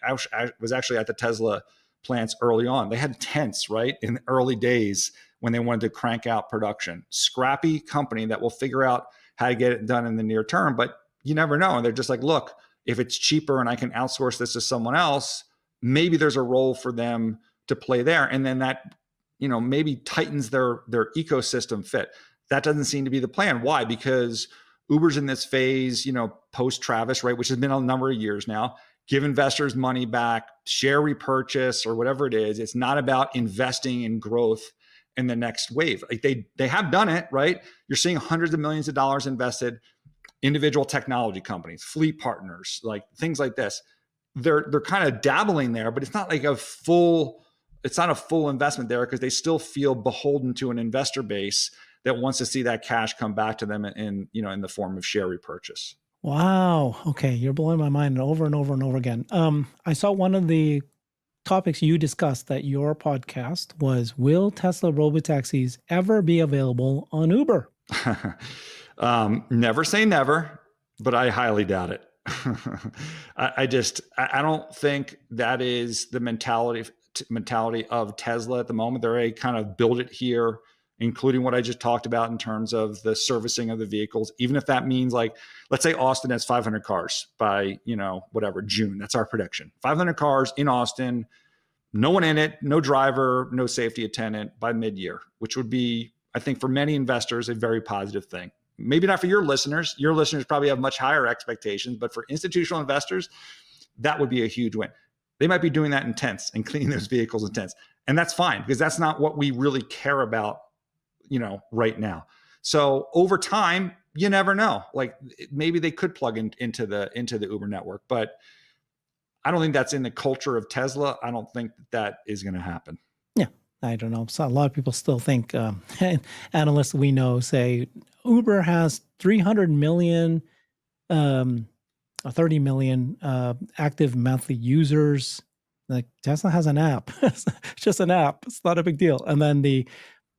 I was actually at the Tesla plants early on. They had tents, right? In the early days when they wanted to crank out production. Scrappy company that will figure out how to get it done in the near term, but you never know. And they're just like, look, if it's cheaper and I can outsource this to someone else, maybe there's a role for them to play there. And then that, maybe tightens their ecosystem fit. That doesn't seem to be the plan. Why? Because Uber's in this phase, post Travis, right, which has been a number of years now. Give investors money back, share repurchase, or whatever it is. It's not about investing in growth in the next wave. Like they have done it, right? You're seeing hundreds of millions of dollars invested. Individual technology companies, fleet partners, like things like this. They're kind of dabbling there, but it's not like it's not a full investment there because they still feel beholden to an investor base that wants to see that cash come back to them in the form of share repurchase. Wow. Okay. You're blowing my mind over and over and over again. I saw one of the topics you discussed at your podcast was, will Tesla robotaxis ever be available on Uber? Never say never, but I highly doubt it. I don't think that is the mentality of Tesla at the moment. They're a kind of build it here, including what I just talked about in terms of the servicing of the vehicles. Even if that means, like, let's say Austin has 500 cars by, June. That's our prediction. 500 cars in Austin, no one in it, no driver, no safety attendant by mid-year, which would be, I think, for many investors, a very positive thing. Maybe not for your listeners. Your listeners probably have much higher expectations, but for institutional investors, that would be a huge win. They might be doing that in tents and cleaning those vehicles in tents. And that's fine because that's not what we really care about, right now. So over time, you never know. Like maybe they could plug into the Uber network, but I don't think that's in the culture of Tesla. I don't think that is going to happen. Yeah, I don't know. So a lot of people still think, analysts we know say Uber has 300 million, 30 million active monthly users. Like Tesla has an app. It's just an app. It's not a big deal. And then the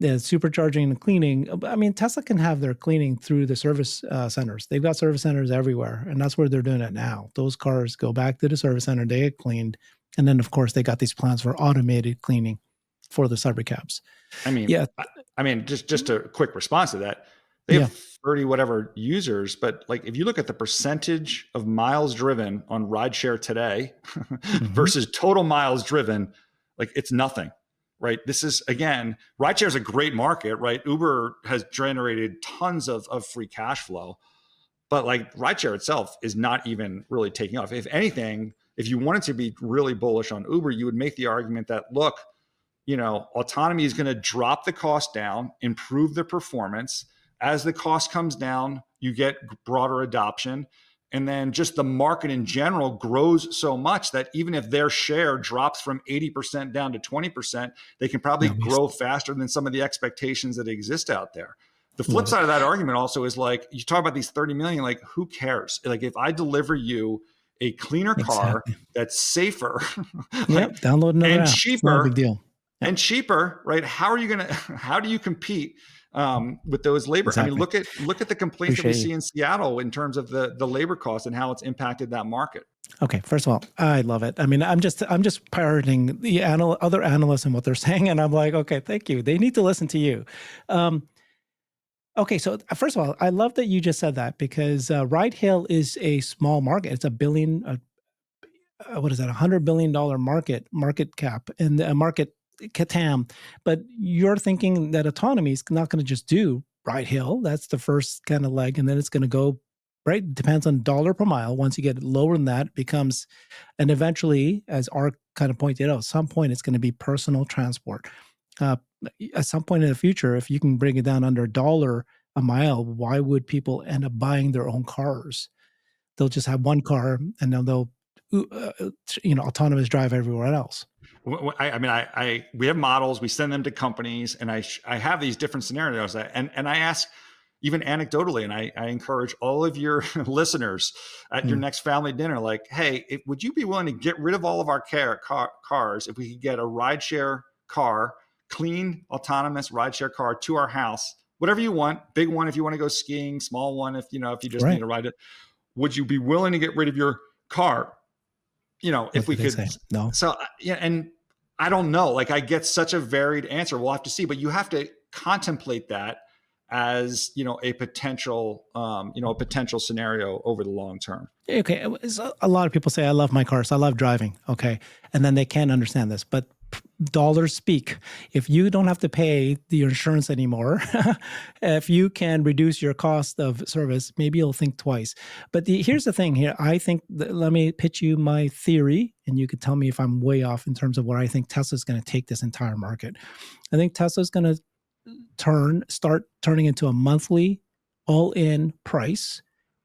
supercharging and cleaning. I mean, Tesla can have their cleaning through the service centers. They've got service centers everywhere, and that's where they're doing it now. Those cars go back to the service center, they get cleaned, and then of course they got these plans for automated cleaning for the cybercabs. Just a quick response to that. They have 30 whatever users, but like if you look at the percentage of miles driven on rideshare today versus total miles driven, like it's nothing. Right. This is, again, rideshare is a great market, right? Uber has generated tons of free cash flow, but like rideshare itself is not even really taking off. If anything, if you wanted to be really bullish on Uber, you would make the argument that, look, autonomy is going to drop the cost down, improve the performance. As the cost comes down, you get broader adoption. And then just the market in general grows so much that even if their share drops from 80% down to 20%, they can probably grow faster than some of the expectations that exist out there. The flip side of that argument also is like, you talk about these 30 million, like who cares? Like if I deliver you a cleaner car that's safer, download another and app. cheaper, it's not a big deal. And cheaper, right? How do you compete with those labor. I mean, Exactly. look at the complaints that we Appreciate you. see in Seattle in terms of the labor costs and how it's impacted that market. Okay, first of all, I love it. I mean, I'm just parroting the other analysts and what they're saying, and I'm like, okay, thank you. They need to listen to you. Um, okay, so first of all, I love that you just said that because ride hail is a small market. It's a billion, what is that, $100 billion market cap and a market TAM. But you're thinking that autonomy is not going to just do ride hail. That's the first kind of leg, and then it's going to go right. Depends on dollar per mile. Once you get lower than that, it becomes, and eventually, as Art kind of pointed out, at some point it's going to be personal transport. Uh, at some point in the future, if you can bring it down under $1 a mile, why would people end up buying their own cars? They'll just have one car, and then they'll autonomous drive everywhere else. I mean, we have models, we send them to companies, and I have these different scenarios, and I ask, even anecdotally, and I encourage all of your listeners at your next family dinner, like, hey, would you be willing to get rid of all of our cars if we could get a rideshare car, clean, autonomous rideshare car to our house, whatever you want, big one if you want to go skiing, small one if you just need to ride it. Would you be willing to get rid of your car? What If we did they could. say? No. So yeah, and I don't know. Like, I get such a varied answer. We'll have to see, but you have to contemplate that as a potential scenario over the long term. Okay, so a lot of people say, I love my cars, I love driving. Okay, and then they can't understand this, but dollars speak. If you don't have to pay the insurance anymore, if you can reduce your cost of service, maybe you'll think twice. But here's the thing here. I think let me pitch you my theory, and you could tell me if I'm way off in terms of where I think Tesla's going to take this entire market. I think Tesla's going to start turning into a monthly all-in price,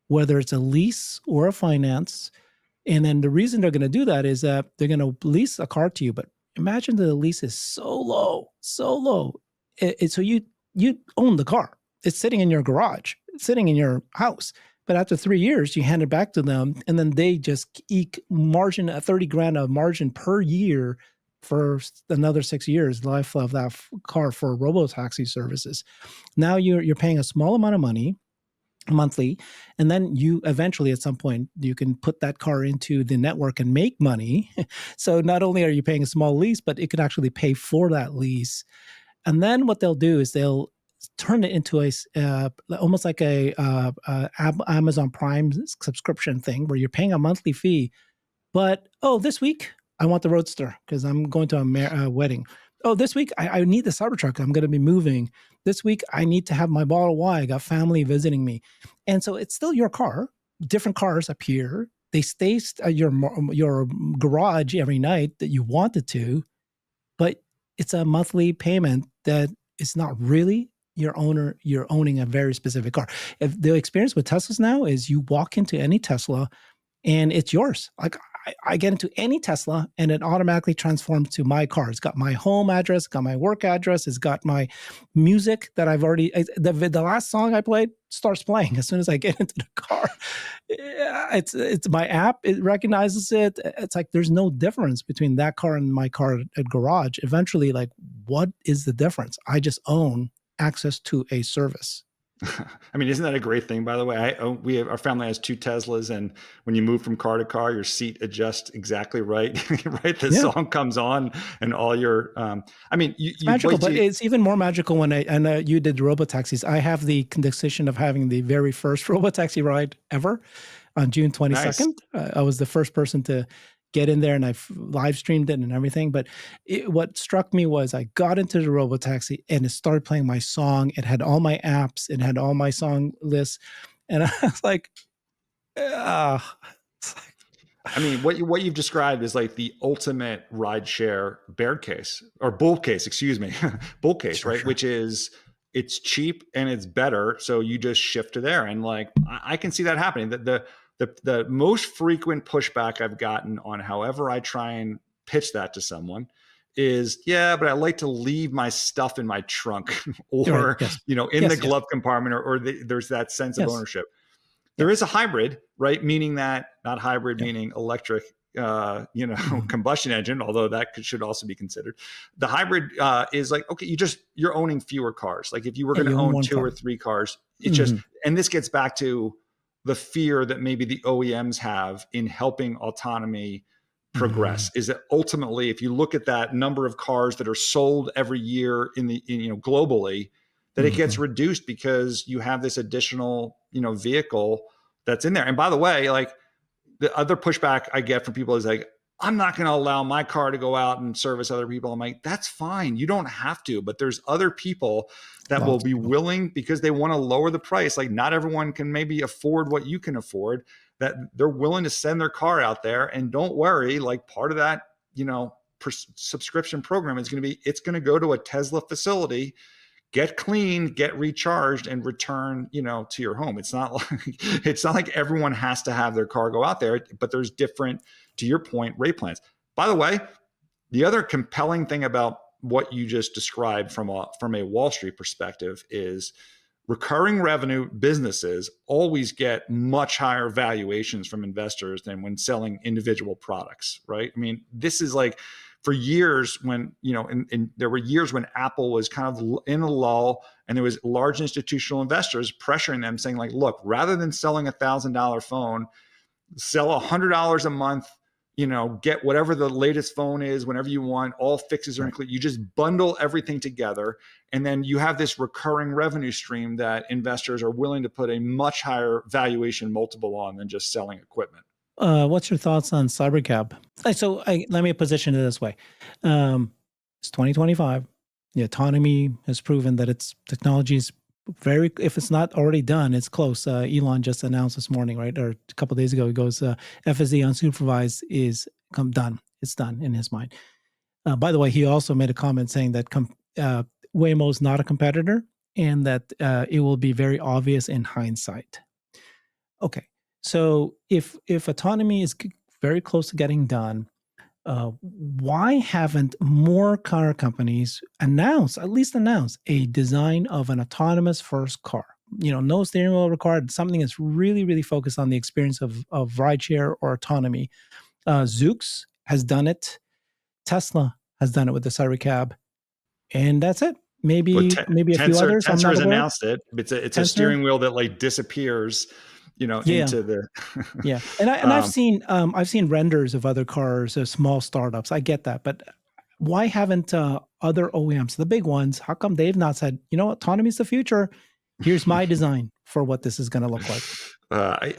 whether it's a lease or a finance. And then the reason they're going to do that is that they're going to lease a car to you. But imagine the lease is so low, so low. So you own the car. It's sitting in your garage, it's sitting in your house. But after 3 years, you hand it back to them, and then they just eke margin, a 30 grand of margin per year for another 6 years, life of that car for Robotaxi services. Now you're paying a small amount of money monthly, and then you eventually at some point you can put that car into the network and make money. So not only are you paying a small lease, but it could actually pay for that lease. And then what they'll do is they'll turn it into a almost like a Amazon Prime subscription thing where you're paying a monthly fee. But this week I want the Roadster because I'm going to a wedding. Oh, this week I need the Cybertruck. I'm going to be moving. This week I need to have my Model Y. I got family visiting me, and so it's still your car. Different cars appear. They stay at your garage every night that you wanted to, but it's a monthly payment that is not really your owner. You're owning a very specific car. If the experience with Teslas now is you walk into any Tesla and it's yours. Like I get into any Tesla and it automatically transforms to my car. It's got my home address, got my work address, it's got my music that I've already, the last song I played starts playing as soon as I get into the car. It's my app, it recognizes it. It's like there's no difference between that car and my car at garage. Eventually, like, what is the difference? I just own access to a service. I mean, isn't that a great thing, by the way? Our family has 2 Teslas, and when you move from car to car, your seat adjusts exactly right. Right, the song comes on, and all your. I mean, it's magical, but it's even more magical when you did Robotaxis. I have the decision of having the very first Robotaxi ride ever on June 22nd. Nice. I was the first person to get in there, and I live streamed it and everything. But what struck me was I got into the Robotaxi and it started playing my song. It had all my apps. It had all my song lists. And I was like, I mean, what you've described is like the ultimate rideshare bear case or bull case, excuse me, bull case, sure, right? Sure. Which is it's cheap and it's better. So you just shift to there. And like, I can see that happening. The most frequent pushback I've gotten on however I try and pitch that to someone is, yeah, but I like to leave my stuff in my trunk or, right, yes, in the glove compartment or there's that sense of ownership. There is a hybrid, right? Meaning that, not hybrid, meaning electric combustion engine, although that should also be considered. The hybrid is like, okay, you're owning fewer cars. Like if you were Yeah, going to you own own one two car. or three cars, and this gets back to the fear that maybe the OEMs have in helping autonomy progress, is that ultimately, if you look at that number of cars that are sold every year globally, that it gets reduced because you have this additional, vehicle that's in there. And by the way, like the other pushback I get from people is like, I'm not going to allow my car to go out and service other people. I'm like, that's fine. You don't have to, but there's other people that will be willing because they want to lower the price. Like not everyone can maybe afford what you can afford, that they're willing to send their car out there. And don't worry, like part of that, subscription program is going to be, it's going to go to a Tesla facility, get clean, get recharged, and return, to your home. It's not like everyone has to have their car go out there, but there's different, to your point, rate plans. By the way, the other compelling thing about what you just described from a Wall Street perspective is recurring revenue businesses always get much higher valuations from investors than when selling individual products, right? I mean, this is like, for years when, there were years when Apple was kind of in a lull and there was large institutional investors pressuring them saying like, look, rather than selling $1,000 phone, sell $100 a month, get whatever the latest phone is, whenever you want, all fixes are included. You just bundle everything together. And then you have this recurring revenue stream that investors are willing to put a much higher valuation multiple on than just selling equipment. What's your thoughts on cybercab? Let me position it this way. It's 2025. The autonomy has proven that its technology is if it's not already done, it's close. Elon just announced this morning, right? Or a couple of days ago, he goes, FSD unsupervised is done. It's done in his mind. By the way, he also made a comment saying that Waymo is not a competitor and that it will be very obvious in hindsight. Okay. So if autonomy is very close to getting done, why haven't more car companies at least announced a design of an autonomous first car? No steering wheel required, something that's really, really focused on the experience of rideshare or autonomy. Zoox has done it. Tesla has done it with the Cybercab. And that's it. Maybe a few others. Tensor has aware. announced it. It's a steering wheel that like disappears, into the. Yeah, and I've seen renders of other cars, small startups. I get that, but why haven't other OEMs, the big ones, how come they've not said, autonomy is the future? Here's my design for what this is going to look like.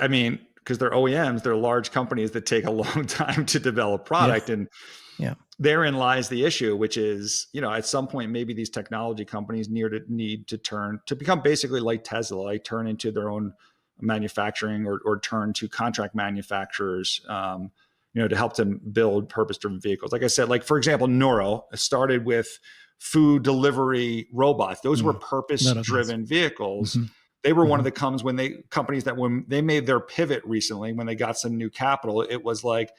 I mean, because they're OEMs, they're large companies that take a long time to develop product, and therein lies the issue, which is, at some point maybe these technology companies need to turn to become basically like Tesla, like turn into their own manufacturing or turn to contract manufacturers, to help them build purpose-driven vehicles. Like I said, like for example, Nuro started with food delivery robots. Those were purpose-driven vehicles. They were one of the companies that when they made their pivot recently, when they got some new capital, it was like,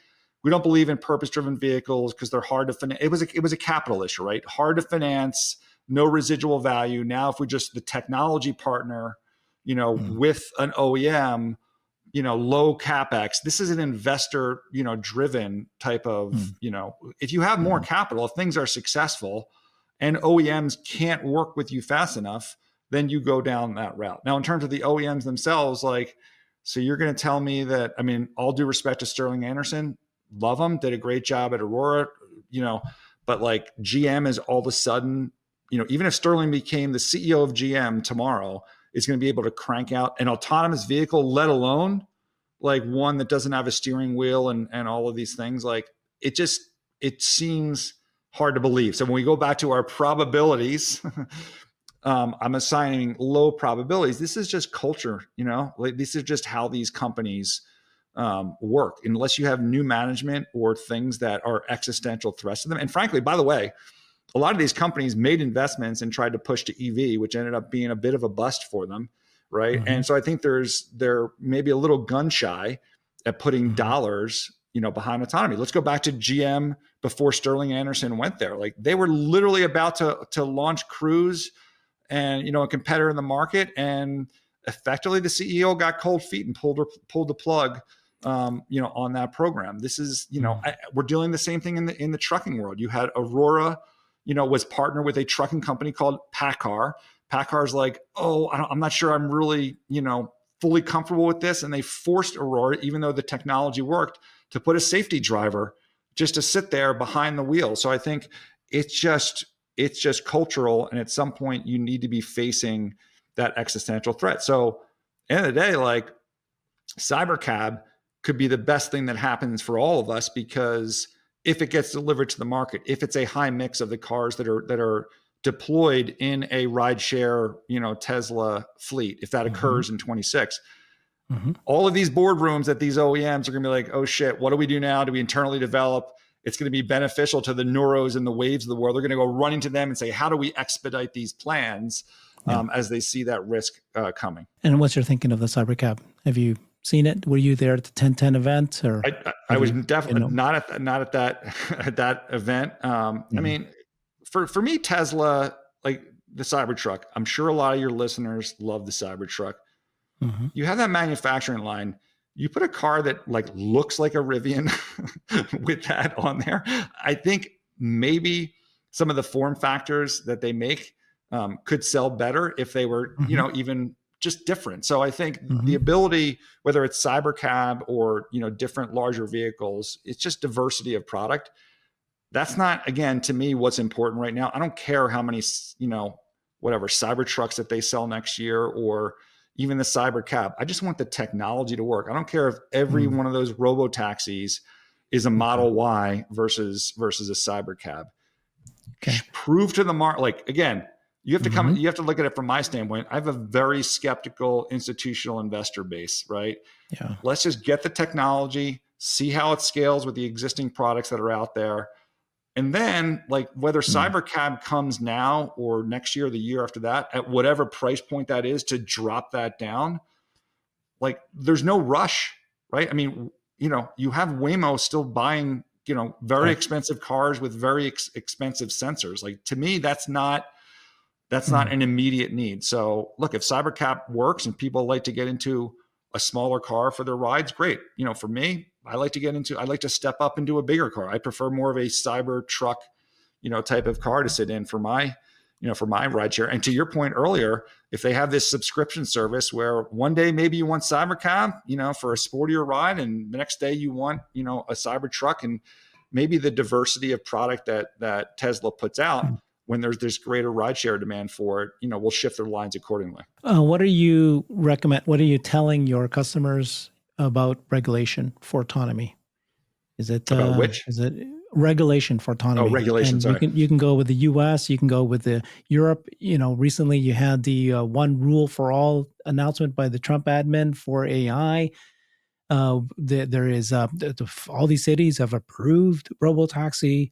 we don't believe in purpose-driven vehicles because they're hard to finance. It was a capital issue, right? Hard to finance, no residual value. Now, if we just the technology partner, with an OEM, low capex. This is an investor, driven type of, if you have more capital, if things are successful and OEMs can't work with you fast enough, then you go down that route. Now, in terms of the OEMs themselves, like, so you're going to tell me that, I mean, all due respect to Sterling Anderson, love him, did a great job at Aurora, but like GM is all of a sudden, even if Sterling became the CEO of GM tomorrow, is going to be able to crank out an autonomous vehicle, let alone like one that doesn't have a steering wheel and all of these things. Like it seems hard to believe. So when we go back to our probabilities, I'm assigning low probabilities. This is just culture, like this is just how these companies work, unless you have new management or things that are existential threats to them. And frankly, by the way, a lot of these companies made investments and tried to push to EV, which ended up being a bit of a bust for them, right? And so I think they're maybe a little gun shy at putting dollars, behind autonomy. Let's go back to GM before Sterling Anderson went there. Like they were literally about to launch Cruise and a competitor in the market, and effectively the CEO got cold feet and pulled the plug on that program. This is, we're doing the same thing in the trucking world. You had Aurora, was partnered with a trucking company called PACCAR. PACCAR's like, oh, I'm not sure I'm really, fully comfortable with this. And they forced Aurora, even though the technology worked, to put a safety driver just to sit there behind the wheel. So I think it's just cultural. And at some point you need to be facing that existential threat. So at the end of the day, like cybercab could be the best thing that happens for all of us, because if it gets delivered to the market, if it's a high mix of the cars that are deployed in a rideshare, Tesla fleet, if that occurs in 26, all of these boardrooms at these OEMs are going to be like, oh shit, what do we do now? Do we internally develop? It's going to be beneficial to the Neuros and the Waves of the world. They're going to go running to them and say, how do we expedite these plans as they see that risk coming? And what's your thinking of the cybercab? Have you seen it? Were you there at the 1010 event? Or I was definitely not at that event. I mean, for me, Tesla, like the Cybertruck, I'm sure a lot of your listeners love the Cybertruck. You have that manufacturing line. You put a car that like looks like a Rivian with that on there. I think maybe some of the form factors that they make could sell better if they were, even just different. So I think the ability, whether it's cybercab or, different larger vehicles, it's just diversity of product. That's not, again, to me, what's important right now. I don't care how many, whatever Cybertrucks that they sell next year, or even the cybercab. I just want the technology to work. I don't care if every one of those Robotaxis is a Model Y versus a cybercab. Okay. Prove to the market, like, again, you have to come, you have to look at it from my standpoint. I have a very skeptical institutional investor base, right? Yeah. Let's just get the technology, see how it scales with the existing products that are out there. And then, like, whether cybercab comes now or next year or the year after that, at whatever price point that is, to drop that down, like, there's no rush, right? I mean, you have Waymo still buying, very expensive cars with very expensive sensors. Like, to me, that's not an immediate need. So look, if cybercab works and people like to get into a smaller car for their rides, great. For me, I like to step up into a bigger car. I prefer more of a cyber truck, type of car to sit in for my ride share. And to your point earlier, if they have this subscription service where one day maybe you want cybercab, for a sportier ride, and the next day you want, a cyber truck, and maybe the diversity of product that Tesla puts out, when there's this greater rideshare demand for it, we'll shift their lines accordingly. What are you telling your customers about regulation for autonomy? Is it about which? Is it regulation for autonomy? Oh, regulation. And sorry. You can go with the U.S. You can go with the Europe. Recently you had the one rule for all announcement by the Trump admin for AI. There is all these cities have approved Robotaxi,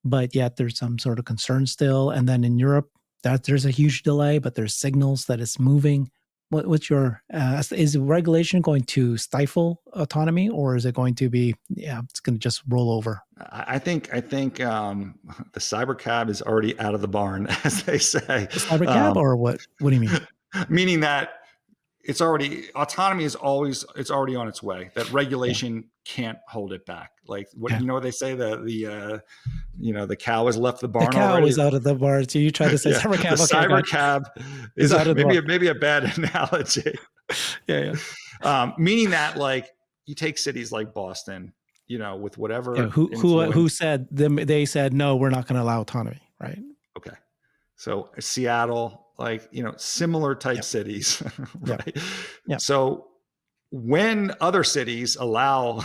but yet there's some sort of concern still. And then in Europe, there's a huge delay, but there's signals that it's moving. What's your is regulation going to stifle autonomy, or is it going to be it's going to just roll over? I think the cybercab is already out of the barn, as they say. The cybercab, or what? What do you mean? Meaning that autonomy is already on its way. That regulation can't hold it back. Like what what they say, the cow has left the barn. The cow already. is out of the barn. So you try to say cybercab. The cybercab is out of maybe a bad analogy. Meaning that, like, you take cities like Boston, with whatever. Yeah, who said them? They said no, we're not going to allow autonomy, right? Okay, so Seattle. Like, similar type cities, right? Yeah. So when other cities allow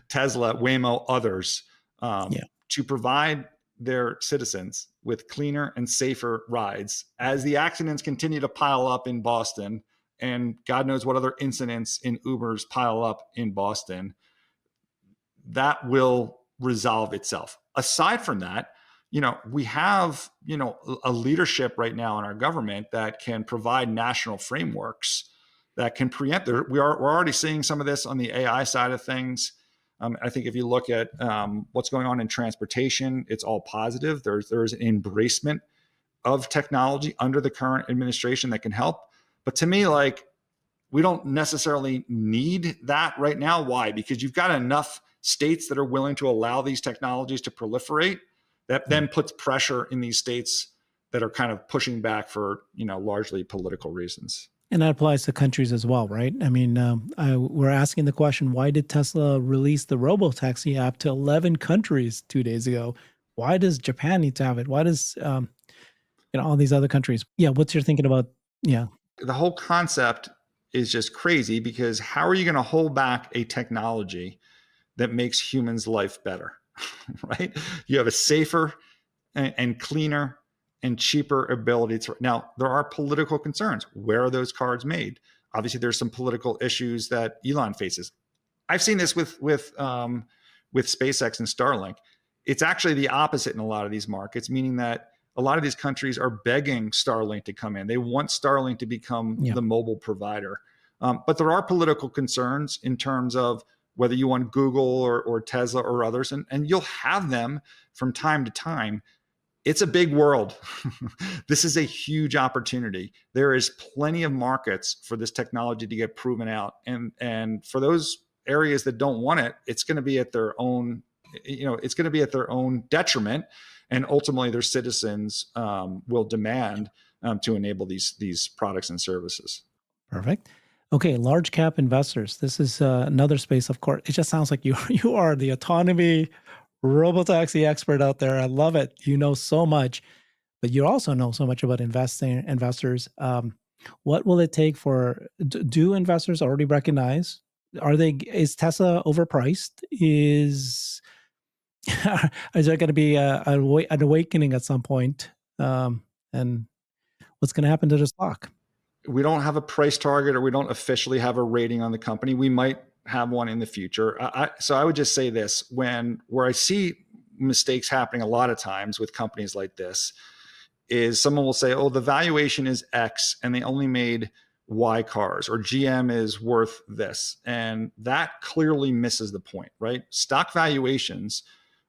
Tesla, Waymo, others to provide their citizens with cleaner and safer rides, as the accidents continue to pile up in Boston, and God knows what other incidents in Ubers pile up in Boston, that will resolve itself. Aside from that, we have, a leadership right now in our government that can provide national frameworks that can preempt. We're already seeing some of this on the AI side of things. I think if you look at what's going on in transportation, it's all positive. There's an embracement of technology under the current administration that can help. But to me, like, we don't necessarily need that right now. Why? Because you've got enough states that are willing to allow these technologies to proliferate. That then puts pressure in these states that are kind of pushing back for, largely political reasons. And that applies to countries as well, right? I mean, we're asking the question, why did Tesla release the Robotaxi app to 11 countries 2 days ago? Why does Japan need to have it? Why does, all these other countries? Yeah, what's your thinking about, yeah. The whole concept is just crazy, because how are you going to hold back a technology that makes humans' life better, right? You have a safer and cleaner and cheaper ability to. Now, there are political concerns. Where are those cars made? Obviously, there's some political issues that Elon faces. I've seen this with SpaceX and Starlink. It's actually the opposite in a lot of these markets, meaning that a lot of these countries are begging Starlink to come in. They want Starlink to become the mobile provider. But there are political concerns in terms of whether you want Google or Tesla or others, and you'll have them from time to time. It's a big world. This is a huge opportunity. There is plenty of markets for this technology to get proven out. And for those areas that don't want it, it's going to be at their own, it's going to be at their own detriment. And ultimately their citizens will demand to enable these products and services. Perfect. Okay, large cap investors. This is another space, of course. It just sounds like you are the autonomy Robotaxi expert out there. I love it. You know so much, but you also know so much about investors. What will it take for? Do investors already recognize? Is Tesla overpriced? Is there going to be an awakening at some point? And what's going to happen to the stock? We don't have a price target, or we don't officially have a rating on the company. We might have one in the future. So I would just say this: where I see mistakes happening a lot of times with companies like this is someone will say, oh, the valuation is X and they only made Y cars, or GM is worth this. And that clearly misses the point, right? Stock valuations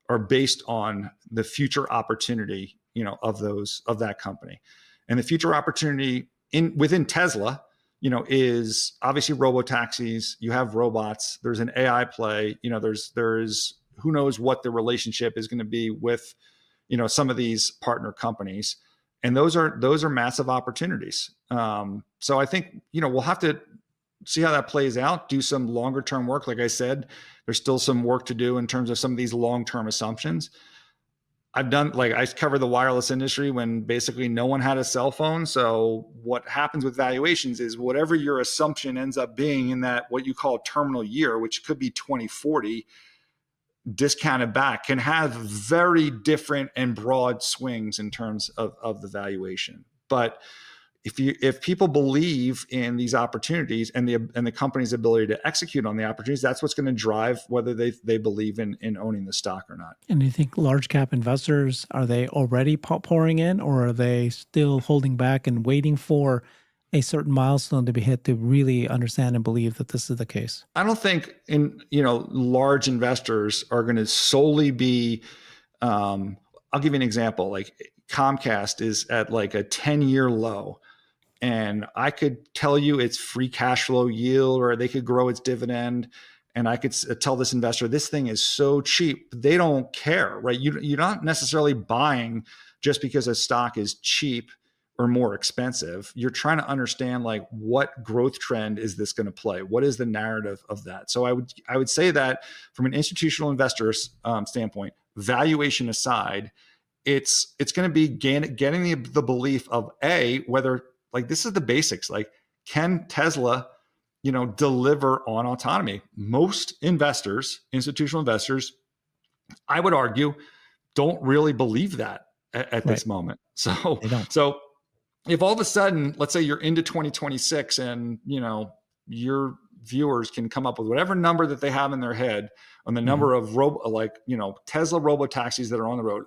are based on the future opportunity, of that company. And the future opportunity within Tesla, is obviously robotaxis. You have robots. There's an AI play. There's who knows what the relationship is going to be with, some of these partner companies, and those are massive opportunities. So I think we'll have to see how that plays out. Do some longer term work. Like I said, there's still some work to do in terms of some of these long term assumptions. I covered the wireless industry when basically no one had a cell phone. So what happens with valuations is whatever your assumption ends up being in that, what you call terminal year, which could be 2040, discounted back, can have very different and broad swings in terms of the valuation. But if people believe in these opportunities and the company's ability to execute on the opportunities, that's what's going to drive whether they believe in owning the stock or not. And do you think large cap investors, are they already pouring in, or are they still holding back and waiting for a certain milestone to be hit to really understand and believe that this is the case? I don't think large investors are going to solely be. I'll give you an example. Like Comcast is at like a 10-year low. And I could tell you its free cash flow yield, or they could grow its dividend. And I could tell this investor, this thing is so cheap. They don't care, right? You're not necessarily buying just because a stock is cheap or more expensive. You're trying to understand, like, what growth trend is this going to play? What is the narrative of that? So I would say that from an institutional investor's standpoint, valuation aside, it's going to be getting the belief of whether, like, this is the basics. Like, can Tesla, deliver on autonomy? Most investors, institutional investors, I would argue, don't really believe that at this moment. So if all of a sudden, let's say you're into 2026 and, your viewers can come up with whatever number that they have in their head on the number of Tesla robotaxis that are on the road,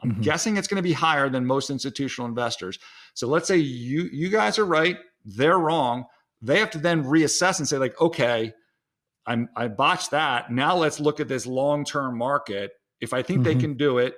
I'm guessing it's going to be higher than most institutional investors. So let's say you guys are right, they're wrong. They have to then reassess and say, like, okay, I botched that. Now let's look at this long-term market. If I think they can do it,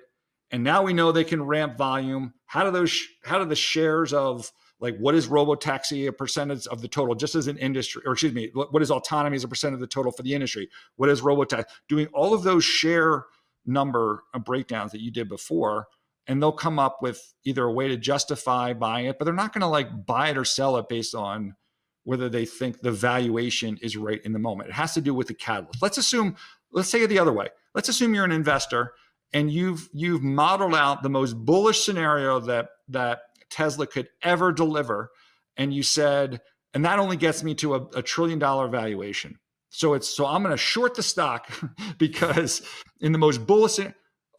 and now we know they can ramp volume, how do the shares of Like, what is Robotaxi a percentage of the total, just as an industry, or excuse me, what is autonomy as a percent of the total for the industry? What is Robotaxi? Doing all of those share number breakdowns that you did before, and they'll come up with either a way to justify buying it, but they're not going to like buy it or sell it based on whether they think the valuation is right in the moment. It has to do with the catalyst. Let's say it the other way. Let's assume you're an investor and you've modeled out the most bullish scenario that Tesla could ever deliver, and you said, and that only gets me to a $1 trillion valuation. So I'm going to short the stock because in the most bullish,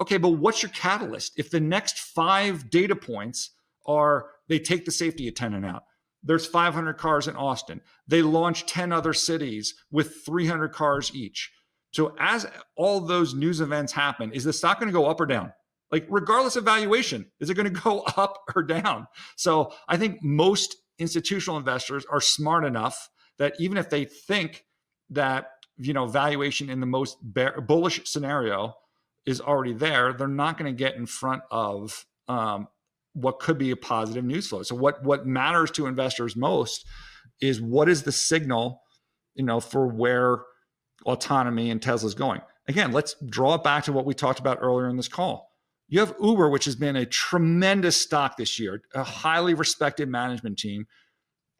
okay, but what's your catalyst? If the next 5 data points are they take the safety attendant out, there's 500 cars in Austin, they launch 10 other cities with 300 cars each. So as all those news events happen, is the stock going to go up or down? Like, regardless of valuation, is it going to go up or down? So I think most institutional investors are smart enough that even if they think that, valuation in the most bullish scenario is already there, they're not going to get in front of what could be a positive news flow. So what matters to investors most is what is the signal, for where autonomy and Tesla's going. Again, let's draw it back to what we talked about earlier in this call. You have Uber, which has been a tremendous stock this year, a highly respected management team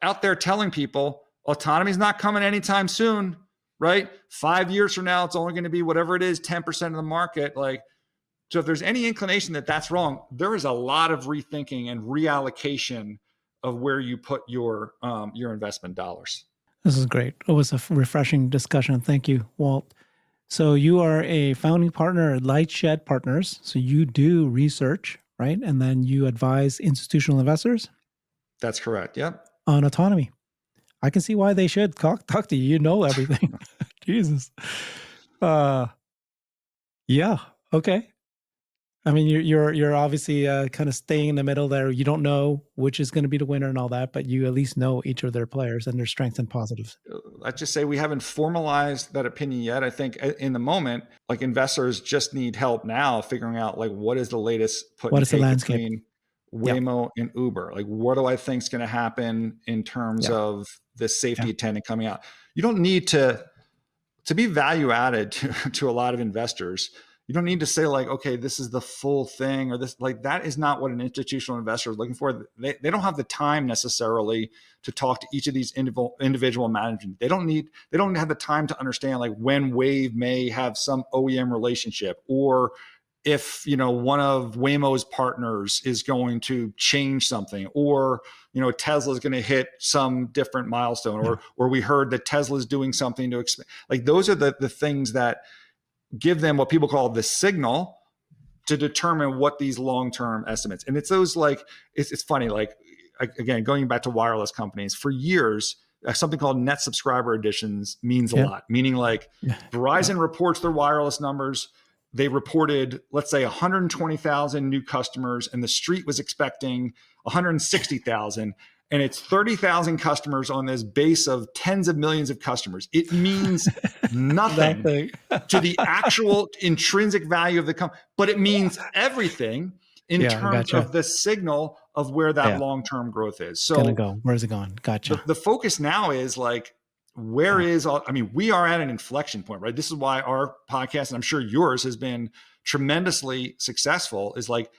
out there telling people autonomy is not coming anytime soon, right? 5 years from now, it's only going to be whatever it is, 10% of the market. So if there's any inclination that that's wrong, there is a lot of rethinking and reallocation of where you put your investment dollars. This is great. It was a refreshing discussion. Thank you, Walt. So you are a founding partner at LightShed Partners. So you do research, right? And then you advise institutional investors? That's correct. Yep. On autonomy. I can see why they should talk to you. You know everything. Jesus. Yeah. Okay. I mean, you're obviously kind of staying in the middle there. You don't know which is going to be the winner and all that, but you at least know each of their players and their strengths and positives. Let's just say we haven't formalized that opinion yet. I think in the moment, like, investors just need help now figuring out, like, what is the latest put What and is the take landscape between Waymo and Uber? Like, what do I think is going to happen in terms of the safety attendant coming out? You don't need to be value added to a lot of investors. You don't need to say, like, okay, this is the full thing, or this, like, that is not what an institutional investor is looking for. They don't have the time necessarily to talk to each of these individual management. They don't have the time to understand, like, when Wave may have some OEM relationship, or if, one of Waymo's partners is going to change something, or, Tesla is going to hit some different milestone, or we heard that Tesla is doing something to expand. Like, those are the things that give them what people call the signal to determine what these long-term estimates. And it's those, like, it's funny, like, again, going back to wireless companies, for years, something called net subscriber additions means a lot, meaning, like, Verizon reports their wireless numbers. They reported, let's say, 120,000 new customers, and the street was expecting 160,000. And it's 30,000 customers on this base of tens of millions of customers. It means nothing to the actual intrinsic value of the company, but it means everything in terms of the signal of where that long-term growth is. So gonna go. Where's it going? Gotcha. The focus now is, like, we are at an inflection point, right? This is why our podcast, and I'm sure yours, has been tremendously successful, is, like,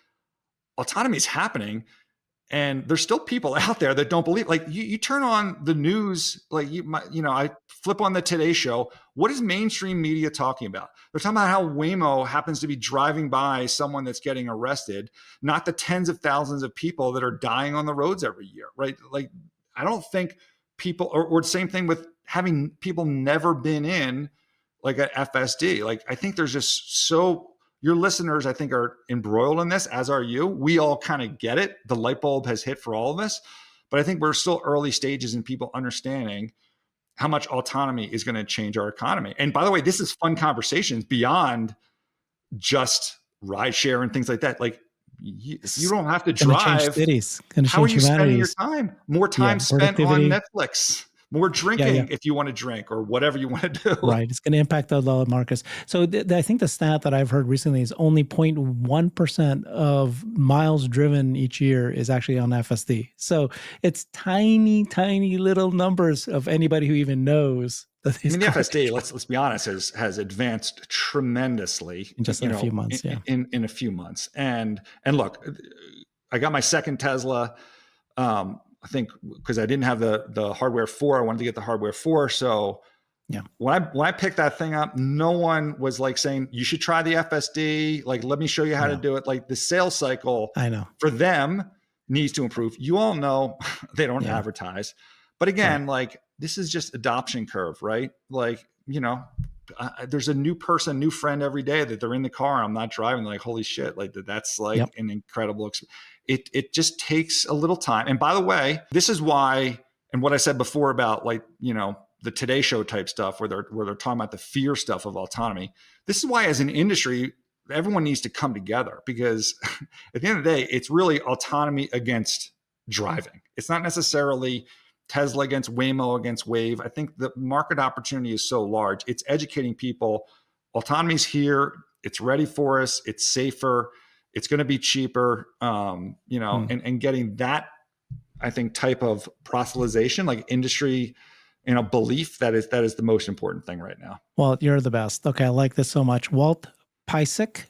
autonomy is happening. And there's still people out there that don't believe. Like, you turn on the news, like, I flip on the Today Show. What is mainstream media talking about? They're talking about how Waymo happens to be driving by someone that's getting arrested, not the tens of thousands of people that are dying on the roads every year, right? Like, I don't think people, or the same thing with having people never been in, like, an FSD. Like, I think there's just your listeners, I think, are embroiled in this, as are you. We all kind of get it. The light bulb has hit for all of us. But I think we're still early stages in people understanding how much autonomy is going to change our economy. And by the way, this is fun conversations beyond just rideshare and things like that. Like, you don't have to drive. Change cities. How are you spending your time? More time spent on Netflix, more Yeah, drinking yeah. if you want to drink or whatever you want to do. Right. It's going to impact the lower markets. So I think the stat that I've heard recently is only 0.1% of miles driven each year is actually on FSD. So it's tiny, tiny little numbers of anybody who even knows that I these mean, the cars FSD, let's be honest, has advanced tremendously, in just in a few months. Yeah. in a few months. And look, I got my second Tesla. I think because I didn't have the hardware 4, I wanted to get the hardware 4. So Yeah. when I picked that thing up, no one was like saying you should try the FSD. Like, let me show you how to do it. Like the sales cycle I know. for them needs to improve. You all know they don't Yeah. advertise, but again, like this is just adoption curve, right? Like, there's a new person, new friend every day that they're in the car. I'm not driving. Like, holy shit! Like that's like an incredible experience. It just takes a little time. And by the way, this is why, and what I said before about like, the Today Show type stuff where they're talking about the fear stuff of autonomy. This is why as an industry, everyone needs to come together, because at the end of the day, it's really autonomy against driving. It's not necessarily Tesla against Waymo against Wave. I think the market opportunity is so large. It's educating people. Autonomy's here. It's ready for us. It's safer. It's going to be cheaper, and getting that, I think, type of proselytization, like industry, belief, that is the most important thing right now. Well, you're the best. Okay, I like this so much. Walt Piecyk,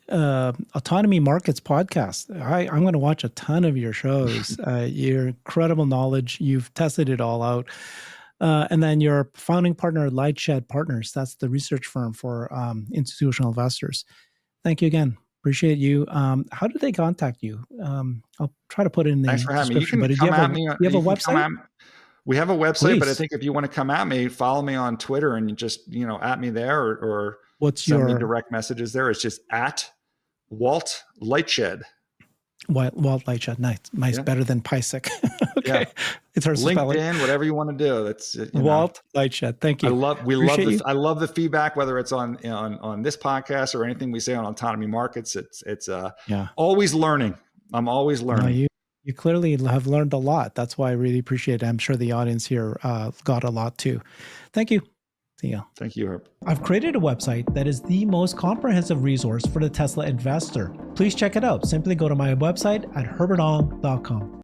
Autonomy Markets Podcast. I'm going to watch a ton of your shows. Your incredible knowledge. You've tested it all out. And then you're founding partner at LightShed Partners. That's the research firm for institutional investors. Thank you again. Appreciate you. How do they contact you? I'll try to put it in the Thanks for having me. You description. can But come at me. you have a website? We have a website, Please. but I think if you want to come at me, follow me on Twitter and just, at me there, or send me direct messages there. It's just at Walt LightShed. Walt LightShed. Nice. Better than Piecyk. Okay. Yeah. It's hard to spell it. LinkedIn, whatever you want to do. That's Walt LightShed. Thank you. I love the feedback, whether it's on this podcast or anything we say on autonomy markets. It's always learning. I'm always learning. You clearly have learned a lot. That's why I really appreciate it. I'm sure the audience here got a lot too. Thank you. See ya. Thank you, Herb. I've created a website that is the most comprehensive resource for the Tesla investor. Please check it out. Simply go to my website at herbertong.com.